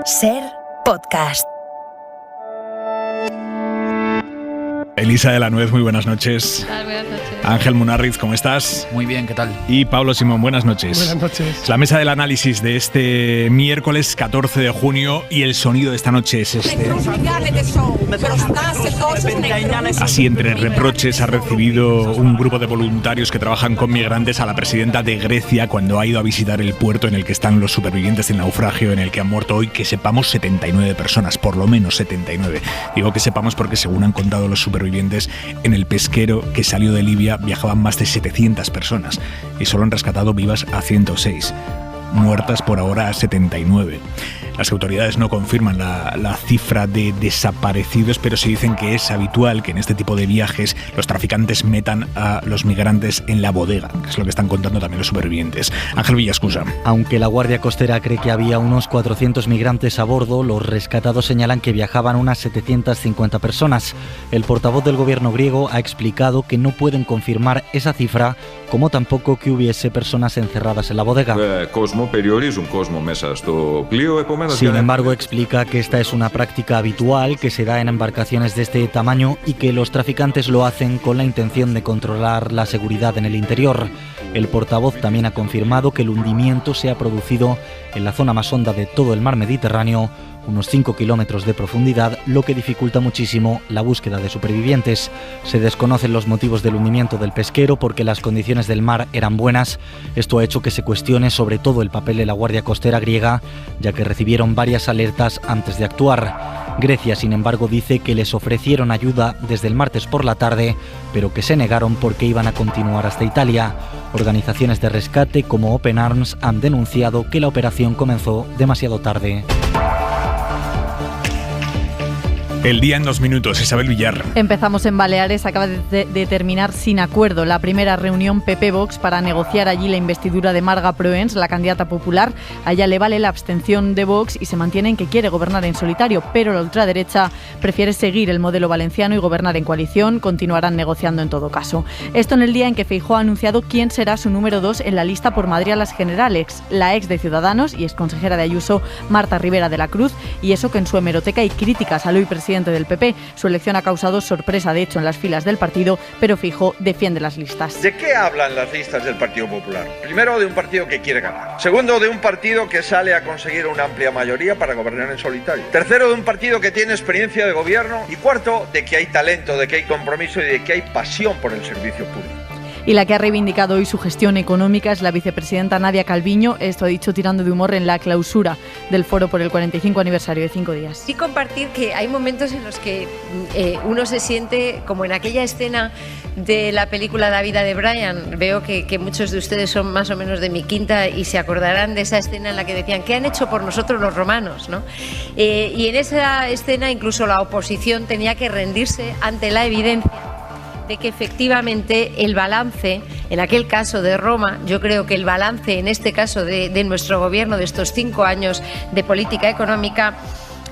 SER Podcast. Elisa de la Nuez, muy buenas noches. Buenas noches. Ángel Munarriz, ¿cómo estás? Muy bien, ¿qué tal? Y Pablo Simón, buenas noches. Buenas noches. La mesa del análisis de este miércoles 14 de junio y el sonido de esta noche es este. Así, entre reproches, ha recibido un grupo de voluntarios que trabajan con migrantes a la presidenta de Grecia cuando ha ido a visitar el puerto en el que están los supervivientes del naufragio en el que han muerto hoy, que sepamos, 79 personas, por lo menos 79. Digo que sepamos porque, según han contado los supervivientes, en el pesquero que salió de Libia viajaban más de 700 personas y solo han rescatado vivas a 106. Muertas por ahora a 79. Las autoridades no confirman la cifra de desaparecidos, pero sí dicen que es habitual que en este tipo de viajes los traficantes metan a los migrantes en la bodega, que es lo que están contando también los supervivientes. Ángel Villascusa. Aunque la Guardia Costera cree que había unos 400 migrantes a bordo, los rescatados señalan que viajaban unas 750 personas. El portavoz del gobierno griego ha explicado que no pueden confirmar esa cifra, como tampoco que hubiese personas encerradas en la bodega. Sin embargo, explica que esta es una práctica habitual que se da en embarcaciones de este tamaño y que los traficantes lo hacen con la intención de controlar la seguridad en el interior. El portavoz también ha confirmado que el hundimiento se ha producido en la zona más honda de todo el mar Mediterráneo, unos 5 kilómetros de profundidad, lo que dificulta muchísimo la búsqueda de supervivientes. Se desconocen los motivos del hundimiento del pesquero porque las condiciones del mar eran buenas. Esto ha hecho que se cuestione sobre todo el papel de la Guardia Costera griega, ya que recibieron varias alertas antes de actuar. Grecia, sin embargo, dice que les ofrecieron ayuda desde el martes por la tarde, pero que se negaron porque iban a continuar hasta Italia. Organizaciones de rescate como Open Arms han denunciado que la operación comenzó demasiado tarde. El día en 2 minutos, Isabel Villar. Empezamos en Baleares. Acaba de terminar sin acuerdo la primera reunión PP-Vox para negociar allí la investidura de Marga Proens, la candidata popular. A ella le vale la abstención de Vox y se mantiene en que quiere gobernar en solitario, pero la ultraderecha prefiere seguir el modelo valenciano y gobernar en coalición. Continuarán negociando en todo caso. Esto en el día en que Feijóo ha anunciado quién será su número 2 en la lista por Madrid a las generales, la ex de Ciudadanos y exconsejera de Ayuso, Marta Rivera de la Cruz, y eso que en su hemeroteca hay críticas al hoy presidente del PP. Su elección ha causado sorpresa, de hecho, en las filas del partido, pero Feijóo defiende las listas. ¿De qué hablan las listas del Partido Popular? Primero, de un partido que quiere ganar. Segundo, de un partido que sale a conseguir una amplia mayoría para gobernar en solitario. Tercero, de un partido que tiene experiencia de gobierno. Y cuarto, de que hay talento, de que hay compromiso y de que hay pasión por el servicio público. Y la que ha reivindicado hoy su gestión económica es la vicepresidenta Nadia Calviño. Esto ha dicho tirando de humor en la clausura del foro por el 45 aniversario de 5 días. Sí, compartir que hay momentos en los que uno se siente como en aquella escena de la película La vida de Brian. Veo que muchos de ustedes son más o menos de mi quinta y se acordarán de esa escena en la que decían ¿qué han hecho por nosotros los romanos?, ¿no? Y en esa escena incluso la oposición tenía que rendirse ante la evidencia de que efectivamente el balance, en aquel caso de Roma, yo creo que el balance en este caso de nuestro gobierno, de estos 5 años de política económica,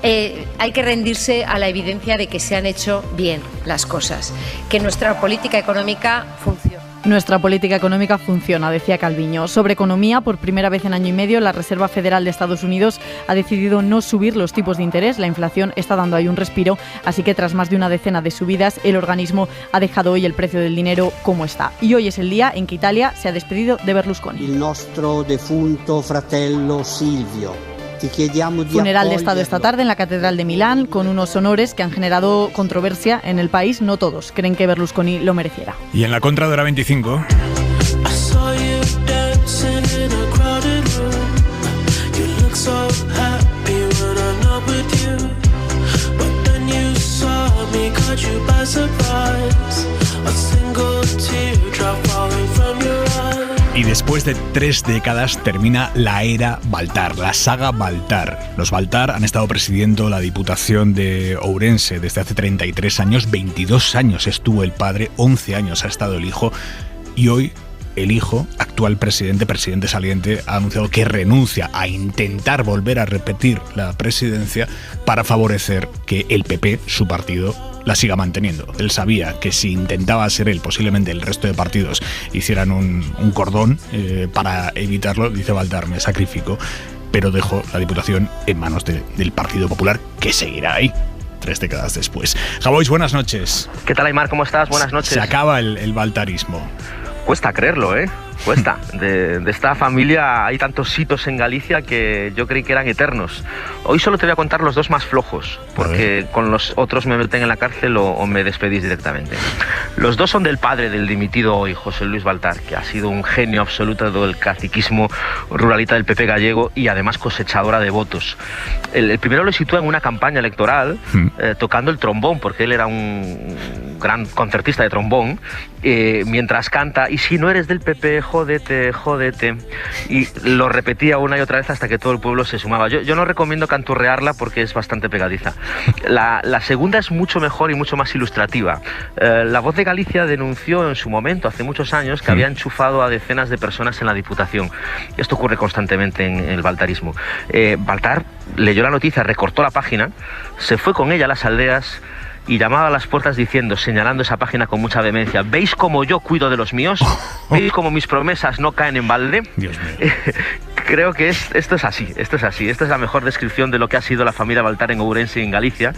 hay que rendirse a la evidencia de que se han hecho bien las cosas, que nuestra política económica funciona. Nuestra política económica funciona, decía Calviño. Sobre economía, por primera vez en año y medio, la Reserva Federal de Estados Unidos ha decidido no subir los tipos de interés. La inflación está dando ahí un respiro, así que tras más de una decena de subidas, el organismo ha dejado hoy el precio del dinero como está. Y hoy es el día en que Italia se ha despedido de Berlusconi. Il nostro defunto fratello Silvio. Funeral de Estado esta tarde en la Catedral de Milán, con unos honores que han generado controversia en el país. No todos creen que Berlusconi lo mereciera. Y en la contra de hora 25... Y después de 3 décadas termina la era Baltar, la saga Baltar. Los Baltar han estado presidiendo la Diputación de Ourense desde hace 33 años, 22 años estuvo el padre, 11 años ha estado el hijo y hoy el hijo, actual presidente saliente, ha anunciado que renuncia a intentar volver a repetir la presidencia para favorecer que el PP, su partido, la siga manteniendo. Él sabía que si intentaba ser él, posiblemente el resto de partidos hicieran un cordón para evitarlo. Dice Baltar, me sacrifico. pero dejó la Diputación en manos del Partido Popular, que seguirá ahí 3 décadas después. Javois, buenas noches. ¿Qué tal, Aymar? ¿Cómo estás? Buenas noches. Se acaba el baltarismo. Cuesta creerlo, ¿eh? Cuesta. De esta familia hay tantos hitos en Galicia que yo creí que eran eternos. Hoy solo te voy a contar los 2 más flojos, porque con los otros me meten en la cárcel o me despedís directamente. Los 2 son del padre del dimitido hoy, José Luis Baltar, que ha sido un genio absoluto del caciquismo ruralita del PP gallego y además cosechadora de votos. El primero lo sitúa en una campaña electoral tocando el trombón, porque él era un gran concertista de trombón, mientras canta, y si no eres del PP, jódete, jódete, y lo repetía una y otra vez hasta que todo el pueblo se sumaba. Yo no recomiendo canturrearla porque es bastante pegadiza. La segunda es mucho mejor y mucho más ilustrativa. La Voz de Galicia denunció en su momento, hace muchos años, que había enchufado a decenas de personas en la Diputación. Esto ocurre constantemente en el baltarismo. Baltar leyó la noticia, recortó la página, se fue con ella a las aldeas y llamaba a las puertas diciendo, señalando esa página con mucha vehemencia: ¿veis cómo yo cuido de los míos? ¿Veis cómo mis promesas no caen en balde? Dios mío. Creo que esto es así. Esta es la mejor descripción de lo que ha sido la familia Baltar en Ourense y en Galicia,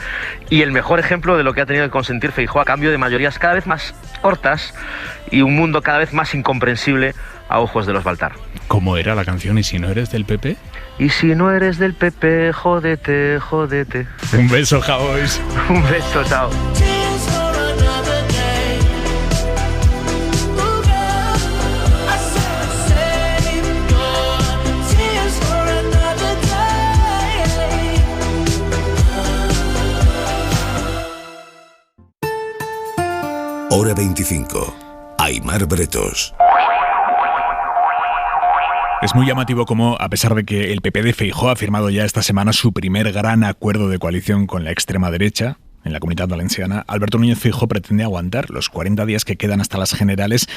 y el mejor ejemplo de lo que ha tenido que consentir Feijóo a cambio de mayorías cada vez más cortas y un mundo cada vez más incomprensible a ojos de los Baltar. ¿Cómo era la canción? ¿Y si no eres del PP? Y si no eres del PP, jódete, jódete. Un beso, Javois. Un beso, chao. Hora 25. Aymar Bretos. Es muy llamativo cómo, a pesar de que el PP de Feijóo ha firmado ya esta semana su primer gran acuerdo de coalición con la extrema derecha en la Comunidad Valenciana, Alberto Núñez Feijóo pretende aguantar los 40 días que quedan hasta las generales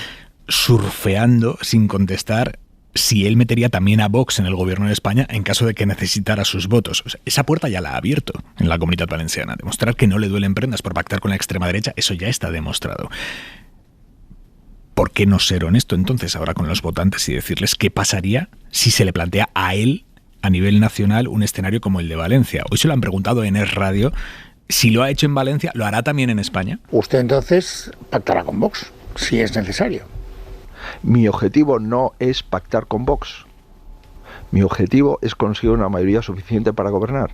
surfeando sin contestar si él metería también a Vox en el gobierno de España en caso de que necesitara sus votos. O sea, esa puerta ya la ha abierto en la Comunidad Valenciana. Demostrar que no le duelen prendas por pactar con la extrema derecha, eso ya está demostrado. ¿Por qué no ser honesto entonces ahora con los votantes y decirles qué pasaría si se le plantea a él a nivel nacional un escenario como el de Valencia? Hoy se lo han preguntado en Es Radio. Si lo ha hecho en Valencia, ¿lo hará también en España? Usted entonces pactará con Vox, si es necesario. Mi objetivo no es pactar con Vox. Mi objetivo es conseguir una mayoría suficiente para gobernar.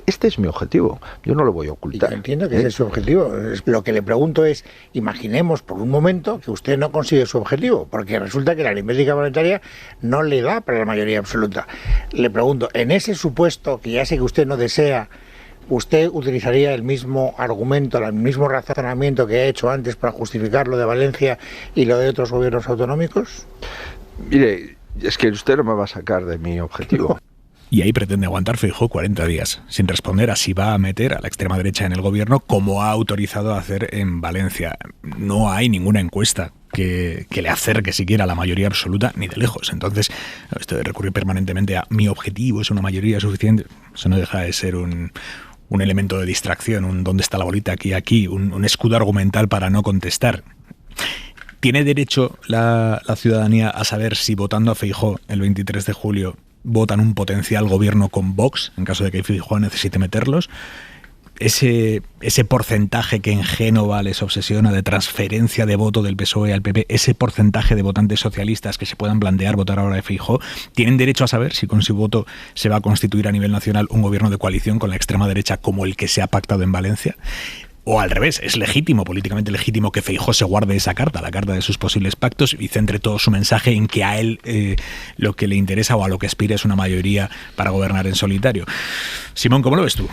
Este es mi objetivo. Yo no lo voy a ocultar. Yo entiendo que ese es su objetivo. Lo que le pregunto es, imaginemos por un momento que usted no consigue su objetivo, porque resulta que la aritmética monetaria no le da para la mayoría absoluta. Le pregunto, en ese supuesto, que ya sé que usted no desea, ¿usted utilizaría el mismo argumento, el mismo razonamiento que ha hecho antes para justificar lo de Valencia y lo de otros gobiernos autonómicos? Mire, es que usted no me va a sacar de mi objetivo. Y ahí pretende aguantar Feijóo 40 días, sin responder a si va a meter a la extrema derecha en el gobierno, como ha autorizado a hacer en Valencia. No hay ninguna encuesta que le acerque siquiera a la mayoría absoluta, ni de lejos. Entonces, esto de recurrir permanentemente a mi objetivo es una mayoría suficiente, eso no deja de ser un elemento de distracción, un dónde está la bolita aquí, un escudo argumental para no contestar. ¿Tiene derecho la ciudadanía a saber si votando a Feijóo el 23 de julio votan un potencial gobierno con Vox, en caso de que Feijóo necesite meterlos? Ese porcentaje que en Génova les obsesiona de transferencia de voto del PSOE al PP, ese porcentaje de votantes socialistas que se puedan plantear votar ahora de Feijóo, ¿tienen derecho a saber si con su voto se va a constituir a nivel nacional un gobierno de coalición con la extrema derecha como el que se ha pactado en Valencia? O al revés, es legítimo, políticamente legítimo, que Feijóo se guarde esa carta, la carta de sus posibles pactos, y centre todo su mensaje en que a él lo que le interesa o a lo que aspira es una mayoría para gobernar en solitario. Simón, ¿cómo lo ves tú?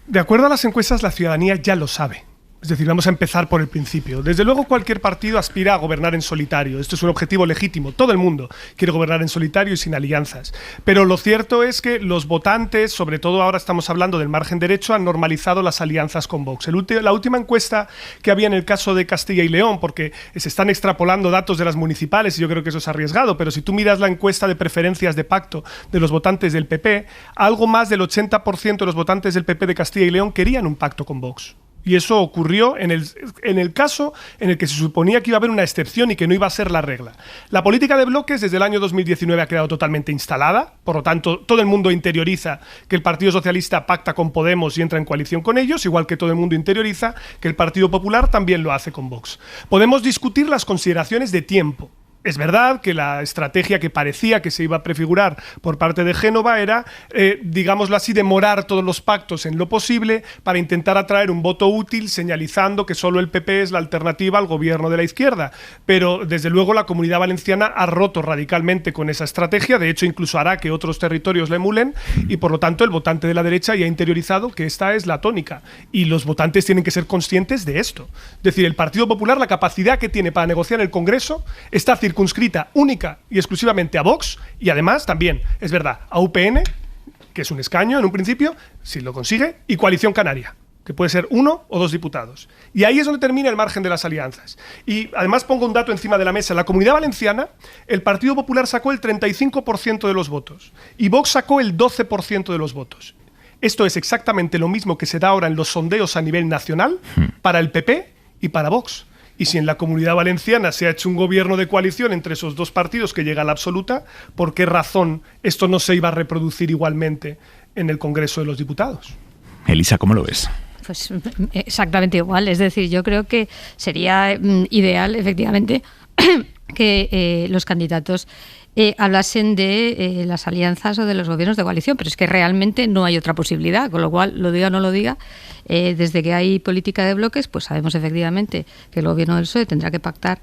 De acuerdo a las encuestas, la ciudadanía ya lo sabe. Es decir, vamos a empezar por el principio. Desde luego, cualquier partido aspira a gobernar en solitario. Esto es un objetivo legítimo. Todo el mundo quiere gobernar en solitario y sin alianzas. Pero lo cierto es que los votantes, sobre todo ahora estamos hablando del margen derecho, han normalizado las alianzas con Vox. La última encuesta que había en el caso de Castilla y León, porque se están extrapolando datos de las municipales y yo creo que eso es arriesgado, pero si tú miras la encuesta de preferencias de pacto de los votantes del PP, algo más del 80% de los votantes del PP de Castilla y León querían un pacto con Vox. Y eso ocurrió en el caso en el que se suponía que iba a haber una excepción y que no iba a ser la regla. La política de bloques desde el año 2019 ha quedado totalmente instalada, por lo tanto todo el mundo interioriza que el Partido Socialista pacta con Podemos y entra en coalición con ellos, igual que todo el mundo interioriza que el Partido Popular también lo hace con Vox. Podemos discutir las consideraciones de tiempo. Es verdad que la estrategia que parecía que se iba a prefigurar por parte de Génova era, digámoslo así, demorar todos los pactos en lo posible para intentar atraer un voto útil, señalizando que solo el PP es la alternativa al gobierno de la izquierda. Pero, desde luego, la Comunidad Valenciana ha roto radicalmente con esa estrategia. De hecho, incluso hará que otros territorios la emulen y, por lo tanto, el votante de la derecha ya ha interiorizado que esta es la tónica. Y los votantes tienen que ser conscientes de esto. Es decir, el Partido Popular, la capacidad que tiene para negociar en el Congreso, está circunscrita única y exclusivamente a Vox y además también, es verdad, a UPN, que es un escaño en un principio, si lo consigue, y Coalición Canaria, que puede ser 1 o 2 diputados. Y ahí es donde termina el margen de las alianzas. Y además pongo un dato encima de la mesa. En la Comunidad Valenciana, el Partido Popular sacó el 35% de los votos y Vox sacó el 12% de los votos. Esto es exactamente lo mismo que se da ahora en los sondeos a nivel nacional para el PP y para Vox. Y si en la Comunidad Valenciana se ha hecho un gobierno de coalición entre esos dos partidos que llega a la absoluta, ¿por qué razón esto no se iba a reproducir igualmente en el Congreso de los Diputados? Elisa, ¿cómo lo ves? Pues exactamente igual. Es decir, yo creo que sería ideal, efectivamente, que los candidatos hablasen de las alianzas o de los gobiernos de coalición, pero es que realmente no hay otra posibilidad, con lo cual, lo diga o no lo diga, desde que hay política de bloques, pues sabemos efectivamente que el gobierno del PSOE tendrá que pactar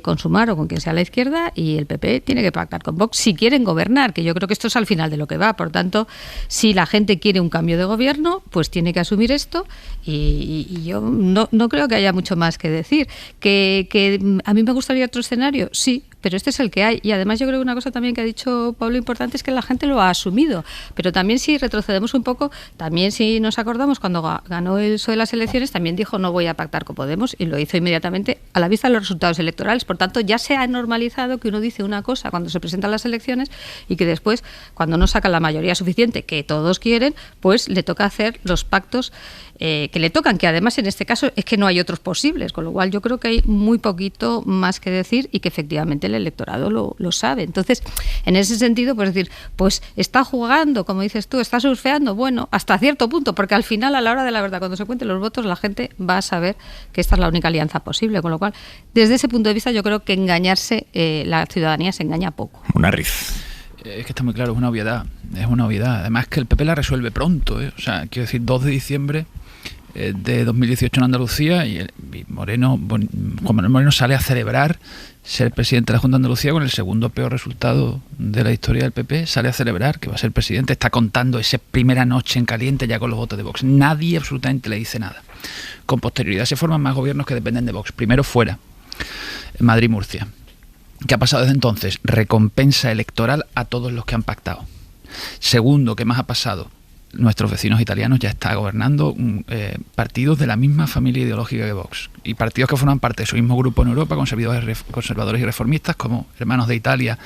con Sumar o con quien sea la izquierda, y el PP tiene que pactar con Vox si quieren gobernar, que yo creo que esto es al final de lo que va. Por tanto, si la gente quiere un cambio de gobierno, pues tiene que asumir esto, y yo no creo que haya mucho más que decir. Que a mí me gustaría otro escenario, sí, pero este es el que hay. Y además yo creo que una cosa también que ha dicho Pablo importante es que la gente lo ha asumido. Pero también si retrocedemos un poco, también si nos acordamos, cuando ganó el PSOE las elecciones, también dijo no voy a pactar con Podemos, y lo hizo inmediatamente a la vista de los resultados electorales. Por tanto, ya se ha normalizado que uno dice una cosa cuando se presentan las elecciones y que después, cuando no saca la mayoría suficiente, que todos quieren, pues le toca hacer los pactos que le tocan, que además en este caso es que no hay otros posibles, con lo cual yo creo que hay muy poquito más que decir y que efectivamente el electorado lo sabe. Entonces, en ese sentido, pues decir, pues está jugando, como dices tú, está surfeando, bueno, hasta cierto punto, porque al final, a la hora de la verdad, cuando se cuenten los votos, la gente va a saber que esta es la única alianza posible, con lo cual, desde ese punto de vista, yo creo que engañarse, la ciudadanía se engaña poco. Una riz. Es que está muy claro, es una obviedad. Además que el PP la resuelve pronto, O sea, quiero decir, 2 de diciembre de 2018 en Andalucía, y Juan Manuel Moreno sale a celebrar ser presidente de la Junta de Andalucía con el segundo peor resultado de la historia del PP. Sale a celebrar que va a ser presidente, está contando esa primera noche en caliente ya con los votos de Vox. Nadie absolutamente le dice nada. Con posterioridad se forman más gobiernos que dependen de Vox. Primero fuera, en Madrid y Murcia. ¿Qué ha pasado desde entonces? Recompensa electoral a todos los que han pactado. Segundo, ¿qué más ha pasado? Nuestros vecinos italianos ya están gobernando partidos de la misma familia ideológica que Vox, y partidos que forman parte de su mismo grupo en Europa, conservadores y reformistas, como Hermanos de Italia,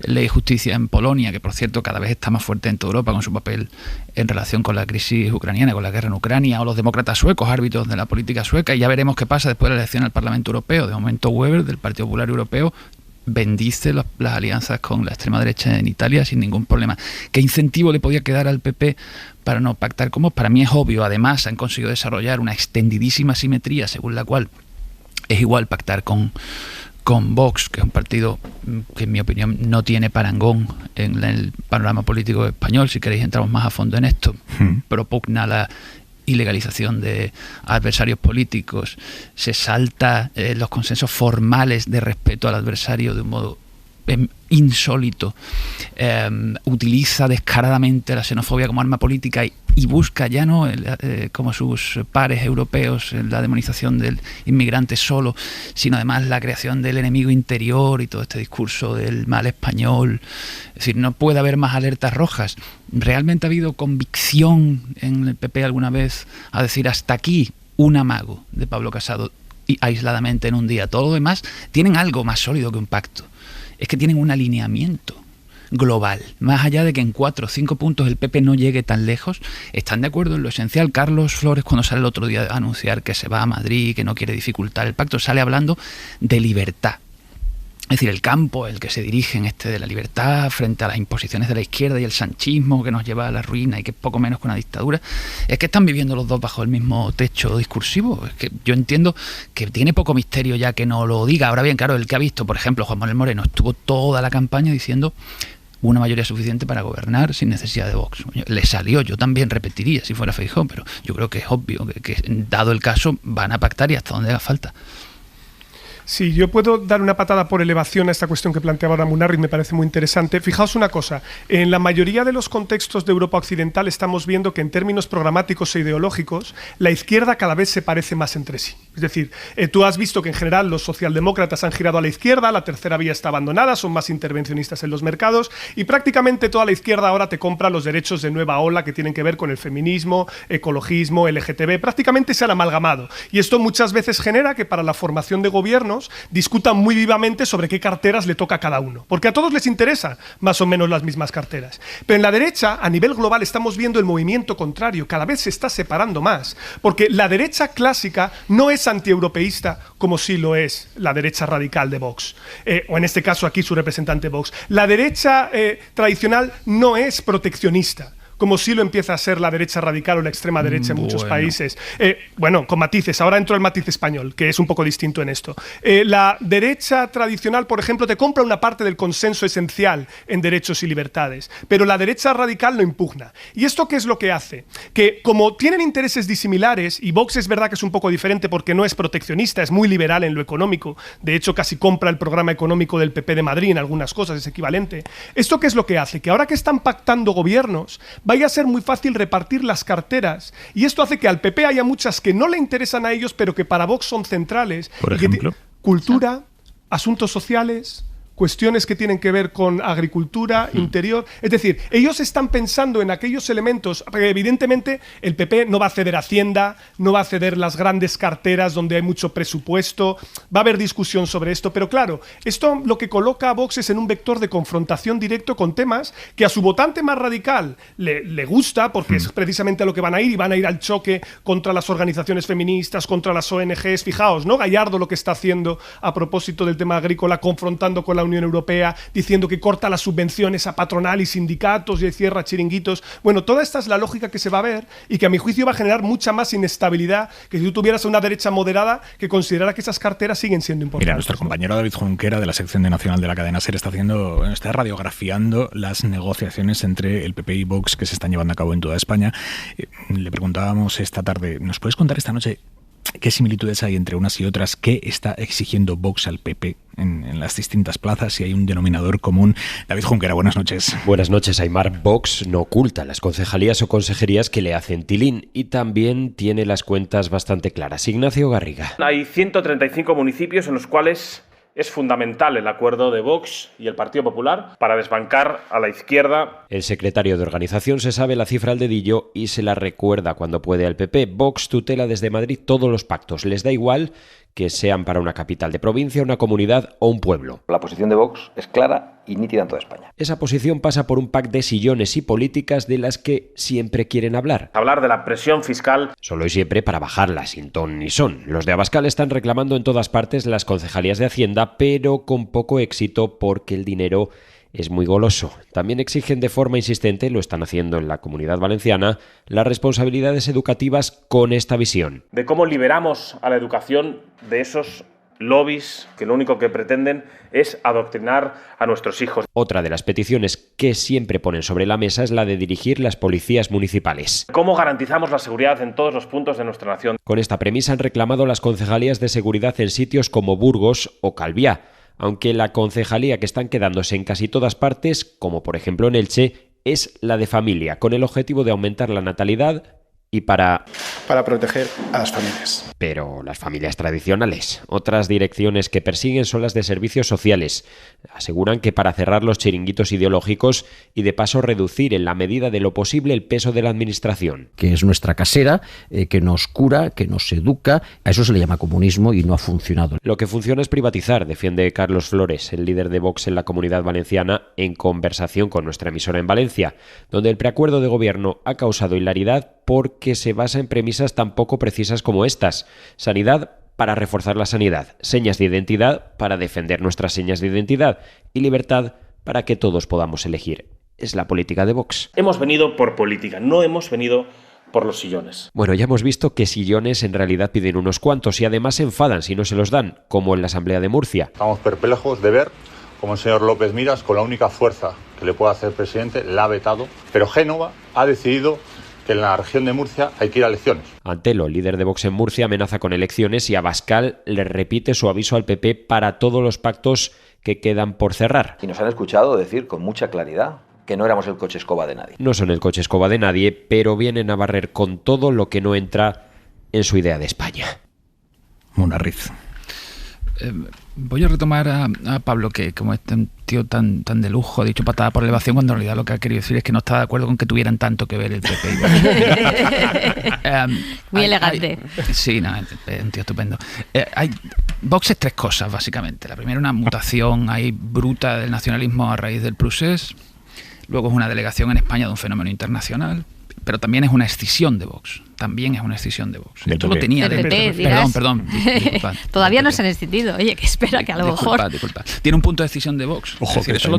Ley y Justicia en Polonia, que por cierto cada vez está más fuerte en toda Europa con su papel en relación con la crisis ucraniana, con la guerra en Ucrania, o los demócratas suecos, árbitros de la política sueca, y ya veremos qué pasa después de la elección al Parlamento Europeo. De momento, Weber, del Partido Popular Europeo, bendice las alianzas con la extrema derecha en Italia sin ningún problema. ¿Qué incentivo le podía quedar al PP para no pactar con Vox? Para mí es obvio. Además, han conseguido desarrollar una extendidísima simetría según la cual es igual pactar con Vox, que es un partido que en mi opinión no tiene parangón en el panorama político español. Si queréis entramos más a fondo en esto. Propugna la ilegalización de adversarios políticos, se salta los consensos formales de respeto al adversario de un modo insólito, utiliza descaradamente la xenofobia como arma política y busca ya no como sus pares europeos la demonización del inmigrante solo, sino además la creación del enemigo interior y todo este discurso del mal español. Es decir, no puede haber más alertas rojas. ¿Realmente ha habido convicción en el PP alguna vez a decir hasta aquí un amago de Pablo Casado y aisladamente en un día? Todo lo demás tienen algo más sólido que un pacto. Es que tienen un alineamiento global, más allá de que en 4 o 5 puntos el PP no llegue tan lejos, están de acuerdo en lo esencial. Carlos Flores, cuando sale el otro día a anunciar que se va a Madrid, que no quiere dificultar el pacto, sale hablando de libertad. Es decir, el campo, el que se dirige en de la libertad frente a las imposiciones de la izquierda y el sanchismo que nos lleva a la ruina y que es poco menos que una dictadura, es que están viviendo los dos bajo el mismo techo discursivo. Es que yo entiendo que tiene poco misterio ya que no lo diga. Ahora bien, claro, el que ha visto, por ejemplo, Juan Manuel Moreno, estuvo toda la campaña diciendo una mayoría suficiente para gobernar sin necesidad de Vox. Le salió, yo también repetiría si fuera Feijóo, pero yo creo que es obvio que dado el caso van a pactar y hasta donde haga falta. Sí, yo puedo dar una patada por elevación a esta cuestión que planteaba ahora Munarriz, me parece muy interesante. Fijaos una cosa, en la mayoría de los contextos de Europa Occidental estamos viendo que en términos programáticos e ideológicos la izquierda cada vez se parece más entre sí. Es decir, tú has visto que en general los socialdemócratas han girado a la izquierda, la tercera vía está abandonada, son más intervencionistas en los mercados y prácticamente toda la izquierda ahora te compra los derechos de nueva ola que tienen que ver con el feminismo, ecologismo, LGTB, prácticamente se han amalgamado. Y esto muchas veces genera que para la formación de gobiernos discutan muy vivamente sobre qué carteras le toca a cada uno, porque a todos les interesa más o menos las mismas carteras. Pero en la derecha, a nivel global, estamos viendo el movimiento contrario, cada vez se está separando más, porque la derecha clásica no es antieuropeísta como sí lo es la derecha radical de Vox, o en este caso aquí su representante Vox. La derecha tradicional no es proteccionista, como sí lo empieza a ser la derecha radical o la extrema derecha en muchos países. Bueno, con matices, ahora entro el matiz español, que es un poco distinto en esto. La derecha tradicional, por ejemplo, te compra una parte del consenso esencial en derechos y libertades, pero la derecha radical lo impugna. ¿Y esto qué es lo que hace? Que como tienen intereses disimilares, y Vox es verdad que es un poco diferente porque no es proteccionista, es muy liberal en lo económico, de hecho casi compra el programa económico del PP de Madrid en algunas cosas, es equivalente. ¿Esto qué es lo que hace? Que ahora que están pactando gobiernos, vaya a ser muy fácil repartir las carteras y esto hace que al PP haya muchas que no le interesan a ellos pero que para Vox son centrales. Por ejemplo, cultura, asuntos sociales, cuestiones que tienen que ver con agricultura, interior. Es decir, ellos están pensando en aquellos elementos, porque evidentemente el PP no va a ceder Hacienda, no va a ceder las grandes carteras donde hay mucho presupuesto, va a haber discusión sobre esto, pero claro, esto lo que coloca a Vox es en un vector de confrontación directo con temas que a su votante más radical le gusta, porque es precisamente a lo que van a ir, y van a ir al choque contra las organizaciones feministas, contra las ONGs. Fijaos, ¿no? Gallardo lo que está haciendo a propósito del tema agrícola, confrontando con la Unión Europea, diciendo que corta las subvenciones a patronal y sindicatos y cierra chiringuitos. Bueno, toda esta es la lógica que se va a ver y que a mi juicio va a generar mucha más inestabilidad que si tú tuvieras una derecha moderada que considerara que esas carteras siguen siendo importantes. Mira, nuestro compañero David Junquera de la sección de Nacional de la cadena SER está radiografiando las negociaciones entre el PP y Vox que se están llevando a cabo en toda España. Le preguntábamos esta tarde, ¿nos puedes contar esta noche qué similitudes hay entre unas y otras? ¿Qué está exigiendo Vox al PP en las distintas plazas? Si hay un denominador común. David Junquera, buenas noches. Buenas noches, Aimar. Vox no oculta las concejalías o consejerías que le hacen tilín y también tiene las cuentas bastante claras. Ignacio Garriga. Hay 135 municipios en los cuales es fundamental el acuerdo de Vox y el Partido Popular para desbancar a la izquierda. El secretario de organización se sabe la cifra al dedillo y se la recuerda cuando puede al PP. Vox tutela desde Madrid todos los pactos. Les da igual que sean para una capital de provincia, una comunidad o un pueblo. La posición de Vox es clara y nítida en toda España. Esa posición pasa por un pack de sillones y políticas de las que siempre quieren hablar. Hablar de la presión fiscal. Solo y siempre para bajarla sin ton ni son. Los de Abascal están reclamando en todas partes las concejalías de Hacienda, pero con poco éxito porque el dinero es muy goloso. También exigen de forma insistente, lo están haciendo en la Comunidad Valenciana, las responsabilidades educativas con esta visión. De cómo liberamos a la educación de esos lobbies que lo único que pretenden es adoctrinar a nuestros hijos. Otra de las peticiones que siempre ponen sobre la mesa es la de dirigir las policías municipales. ¿Cómo garantizamos la seguridad en todos los puntos de nuestra nación? Con esta premisa han reclamado las concejalías de seguridad en sitios como Burgos o Calviá, aunque la concejalía que están quedándose en casi todas partes, como por ejemplo en Elche, es la de familia, con el objetivo de aumentar la natalidad y para para proteger a las familias. Pero las familias tradicionales. Otras direcciones que persiguen son las de servicios sociales. Aseguran que para cerrar los chiringuitos ideológicos y de paso reducir en la medida de lo posible el peso de la administración. Que es nuestra casera, que nos cura, que nos educa. A eso se le llama comunismo y no ha funcionado. Lo que funciona es privatizar, defiende Carlos Flores, el líder de Vox en la Comunidad Valenciana, en conversación con nuestra emisora en Valencia, donde el preacuerdo de gobierno ha causado hilaridad porque se basa en premisas tan poco precisas como estas. Sanidad para reforzar la sanidad, señas de identidad para defender nuestras señas de identidad y libertad para que todos podamos elegir. Es la política de Vox. Hemos venido por política, no hemos venido por los sillones. Bueno, ya hemos visto que sillones en realidad piden unos cuantos y además se enfadan si no se los dan, como en la Asamblea de Murcia. Estamos perplejos de ver cómo el señor López Miras, con la única fuerza que le puede hacer presidente, la ha vetado, pero Génova ha decidido que en la región de Murcia hay que ir a elecciones. Antelo, líder de Vox en Murcia, amenaza con elecciones y Abascal le repite su aviso al PP para todos los pactos que quedan por cerrar. Y nos han escuchado decir con mucha claridad que no éramos el coche escoba de nadie. No son el coche escoba de nadie, pero vienen a barrer con todo lo que no entra en su idea de España. Munarriz. Voy a retomar a Pablo, que como este un tío tan de lujo, ha dicho patada por elevación, cuando en realidad lo que ha querido decir es que no está de acuerdo con que tuvieran tanto que ver el PP. Muy elegante. Sí, no, un tío estupendo. Vox es tres cosas, básicamente. La primera, una mutación ahí bruta del nacionalismo a raíz del procés. Luego es una delegación en España de un fenómeno internacional. Pero también es una escisión de Vox. También es una escisión de Vox. Esto lo tenía del dentro. PP, dirás. Perdón. Disculpad. Todavía no se han escindido. Oye, que espera que a lo mejor... Disculpad. Tiene un punto de decisión de Vox. Ojo, es decir, que eso lo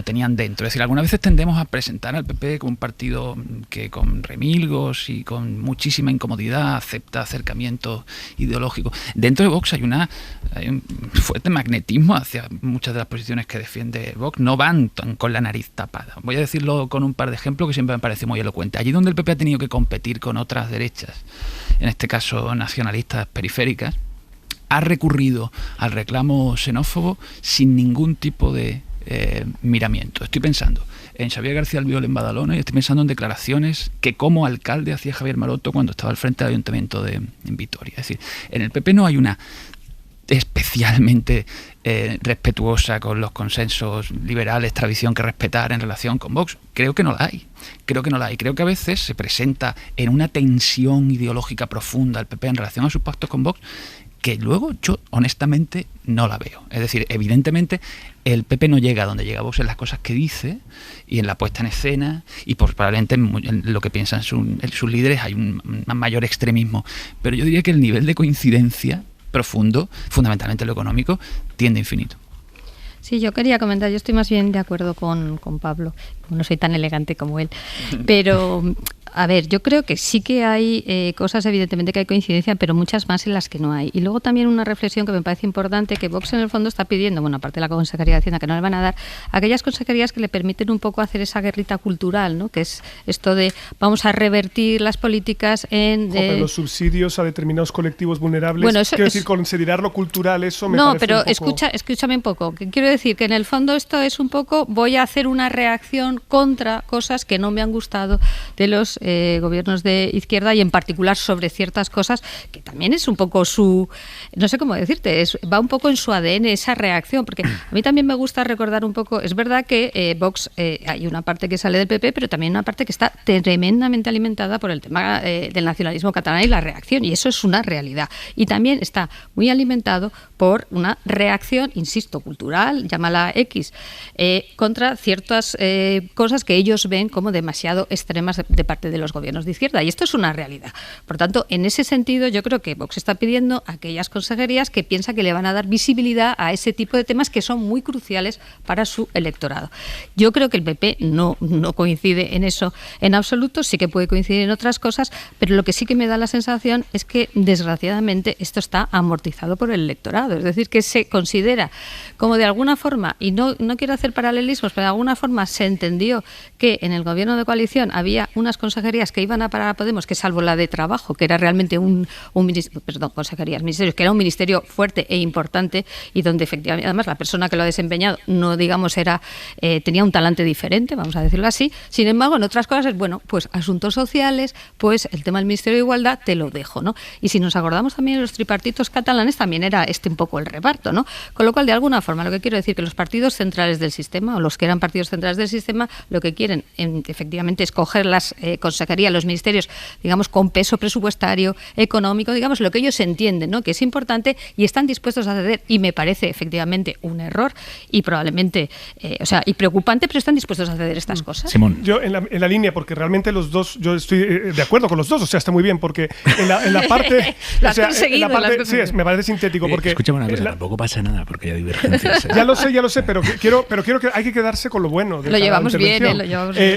tenían dentro. Es decir, algunas veces tendemos a presentar al PP como un partido que con remilgos y con muchísima incomodidad acepta acercamientos ideológicos. Dentro de Vox hay un fuerte magnetismo hacia muchas de las posiciones que defiende Vox. No van con la nariz tapada. Voy a decirlo con un par de ejemplos que siempre me parece muy elocuente. Allí donde el PP ha tenido que competir con otras derechas, en este caso nacionalistas periféricas, ha recurrido al reclamo xenófobo sin ningún tipo de miramiento. Estoy pensando en Xavier García Albiol en Badalona y estoy pensando en declaraciones que como alcalde hacía Javier Maroto cuando estaba al frente del ayuntamiento en Vitoria. Es decir, en el PP no hay una especialmente respetuosa con los consensos liberales, tradición que respetar en relación con Vox. Creo que no la hay. Creo que a veces se presenta en una tensión ideológica profunda el PP en relación a sus pactos con Vox, que luego yo honestamente no la veo. Es decir, evidentemente el PP no llega a donde llega Vox en las cosas que dice y en la puesta en escena y probablemente en lo que piensan sus líderes hay un mayor extremismo. Pero yo diría que el nivel de coincidencia profundo, fundamentalmente lo económico, tiende a infinito. Sí, yo quería comentar, yo estoy más bien de acuerdo con Pablo, no soy tan elegante como él, pero a ver, yo creo que sí que hay cosas evidentemente que hay coincidencia, pero muchas más en las que no hay. Y luego también una reflexión que me parece importante, que Vox en el fondo está pidiendo, bueno, aparte de la Consejería de Hacienda que no le van a dar, aquellas consejerías que le permiten un poco hacer esa guerrita cultural, ¿no? Que es esto de vamos a revertir las políticas en... pero los subsidios a determinados colectivos vulnerables, bueno, eso, quiero decir, considerar lo cultural, eso me no, parece pero un poco... escúchame un poco, que quiero decir que en el fondo esto es un poco, voy a hacer una reacción contra cosas que no me han gustado de los gobiernos de izquierda y en particular sobre ciertas cosas que también es un poco su, no sé cómo decirte, va un poco en su ADN esa reacción, porque a mí también me gusta recordar un poco, es verdad que Vox hay una parte que sale del PP, pero también una parte que está tremendamente alimentada por el tema del nacionalismo catalán y la reacción, y eso es una realidad. Y también está muy alimentado por una reacción, insisto, cultural, llámala X, contra ciertas cosas que ellos ven como demasiado extremas de parte de los gobiernos de izquierda, y esto es una realidad. Por tanto, en ese sentido, yo creo que Vox está pidiendo a aquellas consejerías que piensa que le van a dar visibilidad a ese tipo de temas que son muy cruciales para su electorado. Yo creo que el PP no coincide en eso en absoluto, sí que puede coincidir en otras cosas, pero lo que sí que me da la sensación es que, desgraciadamente, esto está amortizado por el electorado. Es decir, que se considera como de alguna forma, y no quiero hacer paralelismos, pero de alguna forma se entendió que en el gobierno de coalición había unas consejerías consejerías que iban a parar a Podemos, que salvo la de Trabajo, que era realmente ministerios, que era un ministerio fuerte e importante y donde efectivamente, además, la persona que lo ha desempeñado no, digamos, tenía un talante diferente, vamos a decirlo así. Sin embargo, en otras cosas es, bueno, pues asuntos sociales, pues el tema del Ministerio de Igualdad te lo dejo, ¿no? Y si nos acordamos también de los tripartitos catalanes, también era un poco el reparto, ¿no? Con lo cual, de alguna forma, lo que quiero decir que los partidos centrales del sistema, o los que eran partidos centrales del sistema, lo que quieren efectivamente es coger las consejerías, los ministerios, digamos, con peso presupuestario, económico, digamos, lo que ellos entienden, ¿no? Que es importante y están dispuestos a ceder, y me parece efectivamente un error y probablemente, y preocupante, pero están dispuestos a ceder estas cosas. Simón. Yo en la línea, porque realmente los dos, yo estoy de acuerdo con los dos, o sea, está muy bien, porque en la parte... sí, me parece sintético, porque... Escúchame una cosa, tampoco pasa nada, porque hay divergencias. Ya lo sé, pero quiero que hay que quedarse con lo bueno. Lo llevamos bien,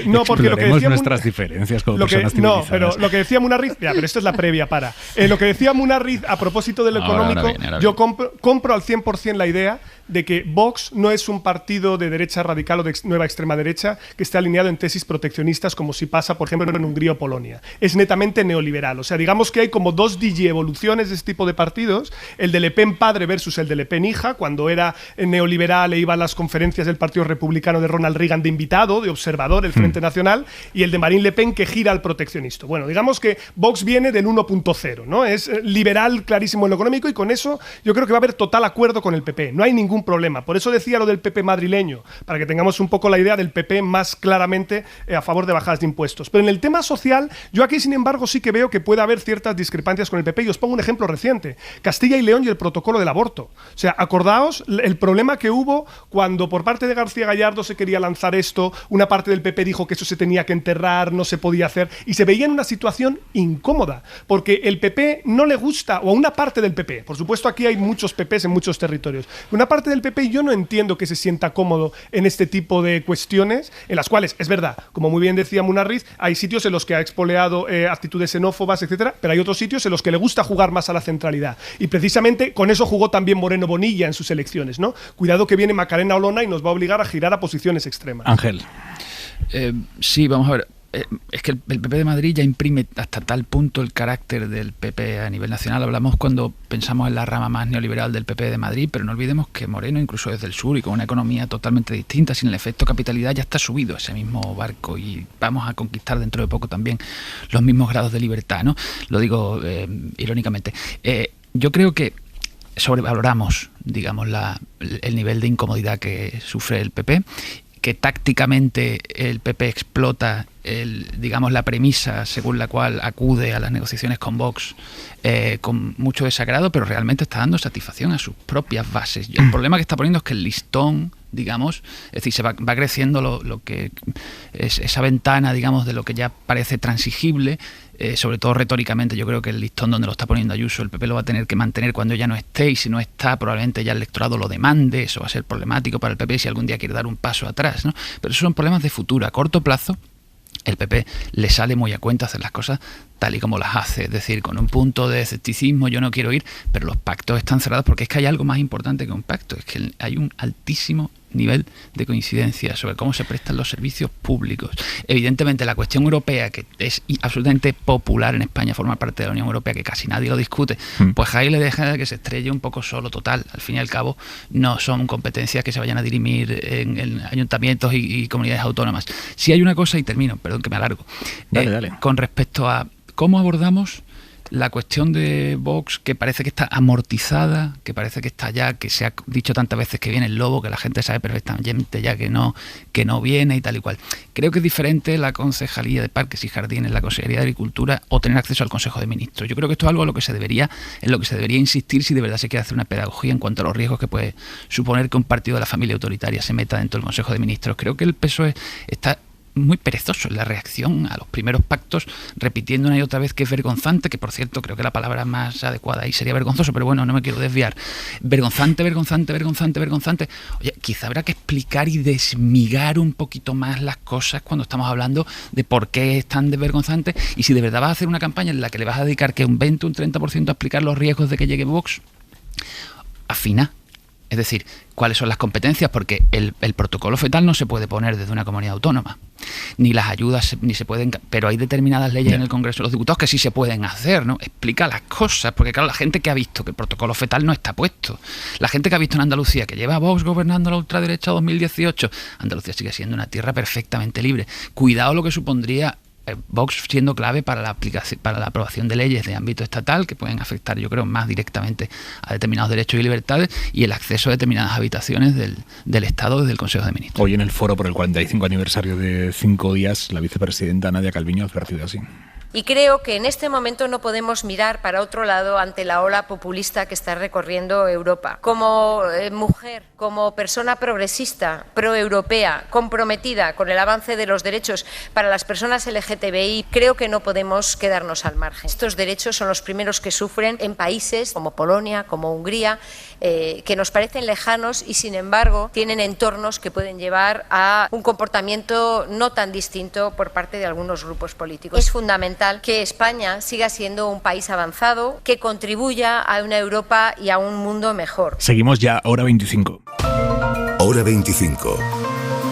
no, porque lo que decía nuestras diferencias como personas civilizadas. No, pero lo que decía Munarriz, pero esto es la previa para. Lo que decía Munarriz a propósito de lo económico, yo compro al 100% la idea de que Vox no es un partido de derecha radical o de nueva extrema derecha que esté alineado en tesis proteccionistas como si pasa, por ejemplo, en Hungría o Polonia. Es netamente neoliberal. O sea, digamos que hay como dos digievoluciones de este tipo de partidos, el de Le Pen padre versus el de Le Pen hija, cuando era neoliberal e iba a las conferencias del Partido Republicano de Ronald Reagan de invitado, de observador, el Frente Nacional, y el de Marine Le Pen que gira al proteccionista. Bueno, digamos que Vox viene del 1.0, ¿no? Es liberal clarísimo en lo económico y con eso yo creo que va a haber total acuerdo con el PP. No hay ningún problema. Por eso decía lo del PP madrileño, para que tengamos un poco la idea del PP más claramente a favor de bajadas de impuestos. Pero en el tema social, yo aquí, sin embargo, sí que veo que puede haber ciertas discrepancias con el PP. Y os pongo un ejemplo reciente. Castilla y León y el protocolo del aborto. O sea, acordaos el problema que hubo cuando por parte de García Gallardo se quería lanzar esto, una parte del PP dijo que eso se tenía que enterrar, no se podía hacer, y se veía en una situación incómoda, porque el PP no le gusta, o a una parte del PP, por supuesto aquí hay muchos PPs en muchos territorios, una parte del PP yo no entiendo que se sienta cómodo en este tipo de cuestiones, en las cuales, es verdad, como muy bien decía Munarriz, hay sitios en los que ha expoliado actitudes xenófobas, etcétera, pero hay otros sitios en los que le gusta jugar más a la centralidad, y precisamente con eso jugó también Moreno Bonilla en sus elecciones, ¿no? Cuidado que viene Macarena Olona y nos va a obligar a girar a posiciones extremas. Ángel. Sí, vamos a ver. Es que el PP de Madrid ya imprime hasta tal punto el carácter del PP a nivel nacional. Hablamos cuando pensamos en la rama más neoliberal del PP de Madrid, pero no olvidemos que Moreno, incluso desde el sur y con una economía totalmente distinta, sin el efecto capitalidad, ya está subido a ese mismo barco y vamos a conquistar dentro de poco también los mismos grados de libertad, ¿no? Lo digo irónicamente. Yo creo que sobrevaloramos, digamos, el nivel de incomodidad que sufre el PP, que tácticamente el PP explota digamos, la premisa según la cual acude a las negociaciones con Vox con mucho desagrado, pero realmente está dando satisfacción a sus propias bases. Y el problema que está poniendo es que el listón, digamos, es decir, se va creciendo lo que es esa ventana, digamos, de lo que ya parece transigible, sobre todo retóricamente. Yo creo que el listón donde lo está poniendo Ayuso, el PP lo va a tener que mantener cuando ella no esté, y si no está, probablemente ya el electorado lo demande. Eso va a ser problemático para el PP si algún día quiere dar un paso atrás, ¿no? Pero esos son problemas de futuro. A corto plazo, el PP le sale muy a cuenta hacer las cosas tal y como las hace, es decir, con un punto de escepticismo, yo no quiero ir, pero los pactos están cerrados, porque es que hay algo más importante que un pacto, es que hay un altísimo nivel de coincidencia sobre cómo se prestan los servicios públicos. Evidentemente la cuestión europea, que es absolutamente popular en España, forma parte de la Unión Europea, que casi nadie lo discute, pues ahí le deja que se estrelle un poco solo. Total, al fin y al cabo no son competencias que se vayan a dirimir en ayuntamientos y comunidades autónomas. Si hay una cosa, y termino, perdón que me alargo, dale. Con respecto a cómo abordamos la cuestión de Vox, que parece que está amortizada, que parece que está ya, que se ha dicho tantas veces que viene el lobo, que la gente sabe perfectamente ya que no viene y tal y cual. Creo que es diferente la Concejalía de Parques y Jardines, la Consejería de Agricultura, o tener acceso al Consejo de Ministros. Yo creo que esto es algo en lo que se debería insistir si de verdad se quiere hacer una pedagogía en cuanto a los riesgos que puede suponer que un partido de la familia autoritaria se meta dentro del Consejo de Ministros. Creo que el PSOE está muy perezoso en la reacción a los primeros pactos, repitiendo una y otra vez que es vergonzante, que por cierto creo que la palabra más adecuada ahí sería vergonzoso, pero bueno, no me quiero desviar. Vergonzante. Oye, quizá habrá que explicar y desmigar un poquito más las cosas cuando estamos hablando de por qué es tan desvergonzante, y si de verdad vas a hacer una campaña en la que le vas a dedicar que un 20 o un 30% a explicar los riesgos de que llegue Vox, afina. Es decir, cuáles son las competencias, porque el protocolo fetal no se puede poner desde una comunidad autónoma, ni las ayudas ni se pueden, pero hay determinadas leyes en el Congreso de los Diputados que sí se pueden hacer, ¿no? Explica las cosas, porque claro, la gente que ha visto que el protocolo fetal no está puesto, la gente que ha visto en Andalucía que lleva a Vox gobernando la ultraderecha 2018, Andalucía sigue siendo una tierra perfectamente libre. Cuidado lo que supondría Vox siendo clave para la aprobación de leyes de ámbito estatal que pueden afectar, yo creo, más directamente a determinados derechos y libertades y el acceso a determinadas habitaciones del Estado desde el Consejo de Ministros. Hoy en el foro por el 45 aniversario de 5 días, la vicepresidenta Nadia Calviño ha advertido así. Y creo que en este momento no podemos mirar para otro lado ante la ola populista que está recorriendo Europa. Como mujer, como persona progresista, proeuropea, comprometida con el avance de los derechos para las personas LGTBI, creo que no podemos quedarnos al margen. Estos derechos son los primeros que sufren en países como Polonia, como Hungría, que nos parecen lejanos y sin embargo tienen entornos que pueden llevar a un comportamiento no tan distinto por parte de algunos grupos políticos. Es fundamental que España siga siendo un país avanzado, que contribuya a una Europa y a un mundo mejor. Seguimos ya, hora 25. Hora 25.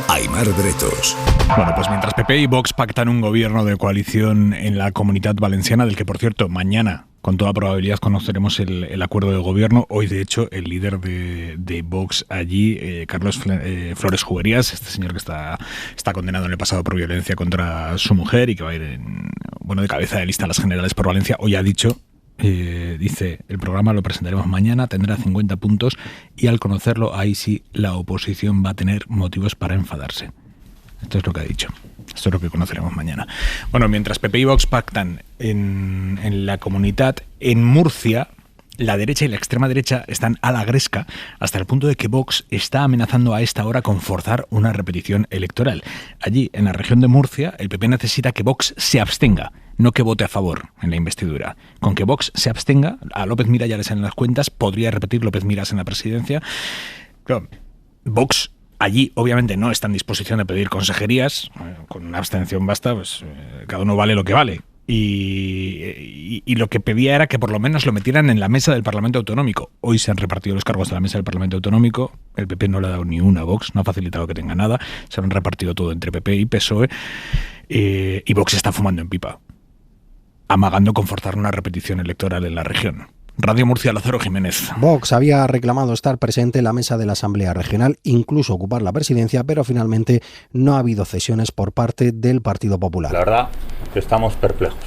Aimar Bretos. Bueno, pues mientras PP y Vox pactan un gobierno de coalición en la Comunitat Valenciana, del que, por cierto, mañana con toda probabilidad conoceremos el acuerdo de gobierno. Hoy, de hecho, el líder de Vox allí, Carlos Flores Juberías, este señor que está condenado en el pasado por violencia contra su mujer y que va a ir de cabeza de lista a las generales por Valencia, hoy ha dicho, dice, el programa lo presentaremos mañana, tendrá 50 puntos y al conocerlo, ahí sí la oposición va a tener motivos para enfadarse. Esto es lo que ha dicho. Esto es lo que conoceremos mañana. Bueno, mientras PP y Vox pactan en la Comunitat, en Murcia, la derecha y la extrema derecha están a la gresca hasta el punto de que Vox está amenazando a esta hora con forzar una repetición electoral. Allí, en la región de Murcia, el PP necesita que Vox se abstenga, no que vote a favor en la investidura. Con que Vox se abstenga, a López Miras ya le salen las cuentas, podría repetir López Miras en la presidencia. Claro, Vox allí obviamente no está en disposición de pedir consejerías, con una abstención basta, pues cada uno vale lo que vale. Y lo que pedía era que por lo menos lo metieran en la mesa del Parlamento Autonómico. Hoy se han repartido los cargos de la mesa del Parlamento Autonómico, el PP no le ha dado ni una a Vox, no ha facilitado que tenga nada, se han repartido todo entre PP y PSOE, y Vox está fumando en pipa, amagando con forzar una repetición electoral en la región. Radio Murcia, Lázaro Jiménez. Vox había reclamado estar presente en la mesa de la Asamblea Regional, incluso ocupar la presidencia, pero finalmente no ha habido cesiones por parte del Partido Popular. La verdad que estamos perplejos.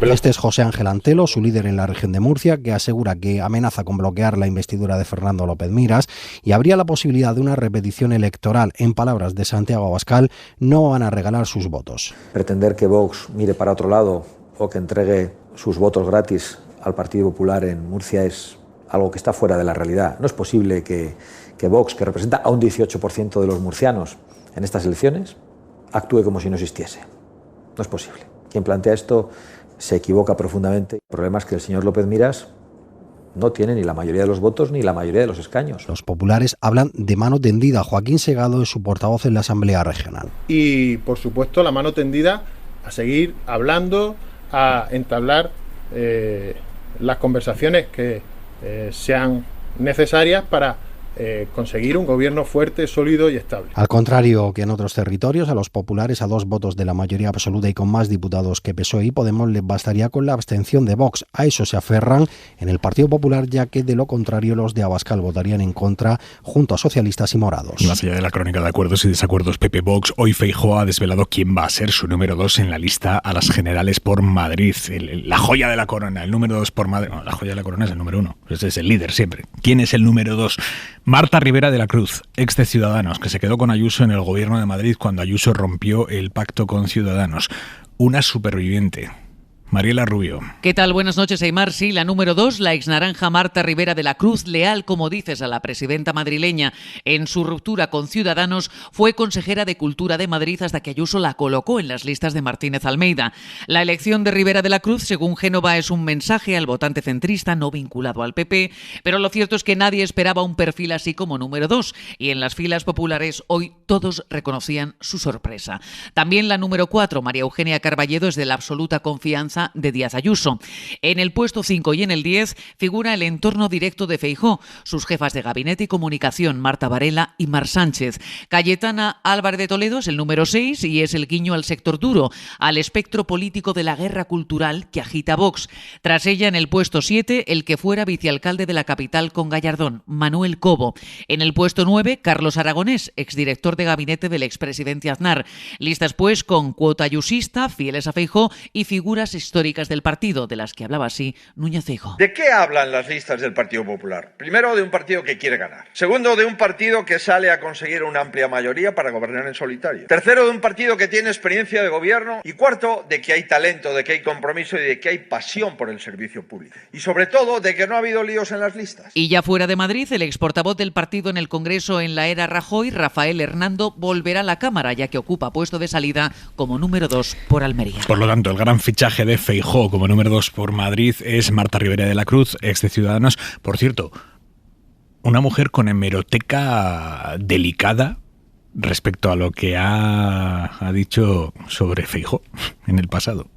Este es José Ángel Antelo, su líder en la región de Murcia, que asegura que amenaza con bloquear la investidura de Fernando López Miras y habría la posibilidad de una repetición electoral. En palabras de Santiago Abascal, no van a regalar sus votos. Pretender que Vox mire para otro lado o que entregue sus votos gratis al Partido Popular en Murcia es algo que está fuera de la realidad. No es posible que Vox, que representa a un 18% de los murcianos en estas elecciones, actúe como si no existiese. No es posible. Quien plantea esto se equivoca profundamente. El problema es que el señor López Miras no tiene ni la mayoría de los votos ni la mayoría de los escaños. Los populares hablan de mano tendida. Joaquín Segado es su portavoz en la Asamblea Regional. Y, por supuesto, la mano tendida a seguir hablando, a entablar las conversaciones que sean necesarias para conseguir un gobierno fuerte, sólido y estable. Al contrario que en otros territorios, a los populares, a 2 votos de la mayoría absoluta y con más diputados que PSOE y Podemos, les bastaría con la abstención de Vox. A eso se aferran en el Partido Popular, ya que de lo contrario los de Abascal votarían en contra junto a socialistas y morados. Más allá de la crónica de acuerdos y desacuerdos PP-Vox, hoy Feijóo ha desvelado quién va a ser su número 2 en la lista a las generales por Madrid. La joya de la corona, el número 2 por Madrid. No, la joya de la corona es el número 1. Ese es el líder siempre. ¿Quién es el número 2? Marta Rivera de la Cruz, ex de Ciudadanos, que se quedó con Ayuso en el gobierno de Madrid cuando Ayuso rompió el pacto con Ciudadanos. Una superviviente. Mariela Rubio. ¿Qué tal? Buenas noches, Aimar. Sí, la número 2, la exnaranja Marta Rivera de la Cruz, leal, como dices, a la presidenta madrileña. En su ruptura con Ciudadanos, fue consejera de Cultura de Madrid hasta que Ayuso la colocó en las listas de Martínez Almeida. La elección de Rivera de la Cruz, según Génova, es un mensaje al votante centrista no vinculado al PP, pero lo cierto es que nadie esperaba un perfil así como número 2, y en las filas populares hoy todos reconocían su sorpresa. También la número 4, María Eugenia Carballedo, es de la absoluta confianza alianza de Díaz Ayuso. En el puesto 5 y en el 10 figura el entorno directo de Feijóo, sus jefas de gabinete y comunicación, Marta Varela y Mar Sánchez. Cayetana Álvarez de Toledo es el número 6 y es el guiño al sector duro, al espectro político de la guerra cultural que agita Vox. Tras ella, en el puesto 7, el que fuera vicealcalde de la capital con Gallardón, Manuel Cobo. En el puesto 9, Carlos Aragonés, exdirector de gabinete del expresidente Aznar. Listas pues con cuota ayusista, fieles a Feijóo y figuras históricas del partido, de las que hablaba así Núñez Feijóo. ¿De qué hablan las listas del Partido Popular? Primero, de un partido que quiere ganar. Segundo, de un partido que sale a conseguir una amplia mayoría para gobernar en solitario. Tercero, de un partido que tiene experiencia de gobierno. Y cuarto, de que hay talento, de que hay compromiso y de que hay pasión por el servicio público. Y sobre todo, de que no ha habido líos en las listas. Y ya fuera de Madrid, el exportavoz del partido en el Congreso en la era Rajoy, Rafael Hernando, volverá a la Cámara, ya que ocupa puesto de salida como número 2 por Almería. Por lo tanto, el gran fichaje de Feijóo como número 2 por Madrid es Marta Ribera de la Cruz, ex de Ciudadanos. Por cierto, una mujer con hemeroteca delicada respecto a lo que ha dicho sobre Feijóo en el pasado.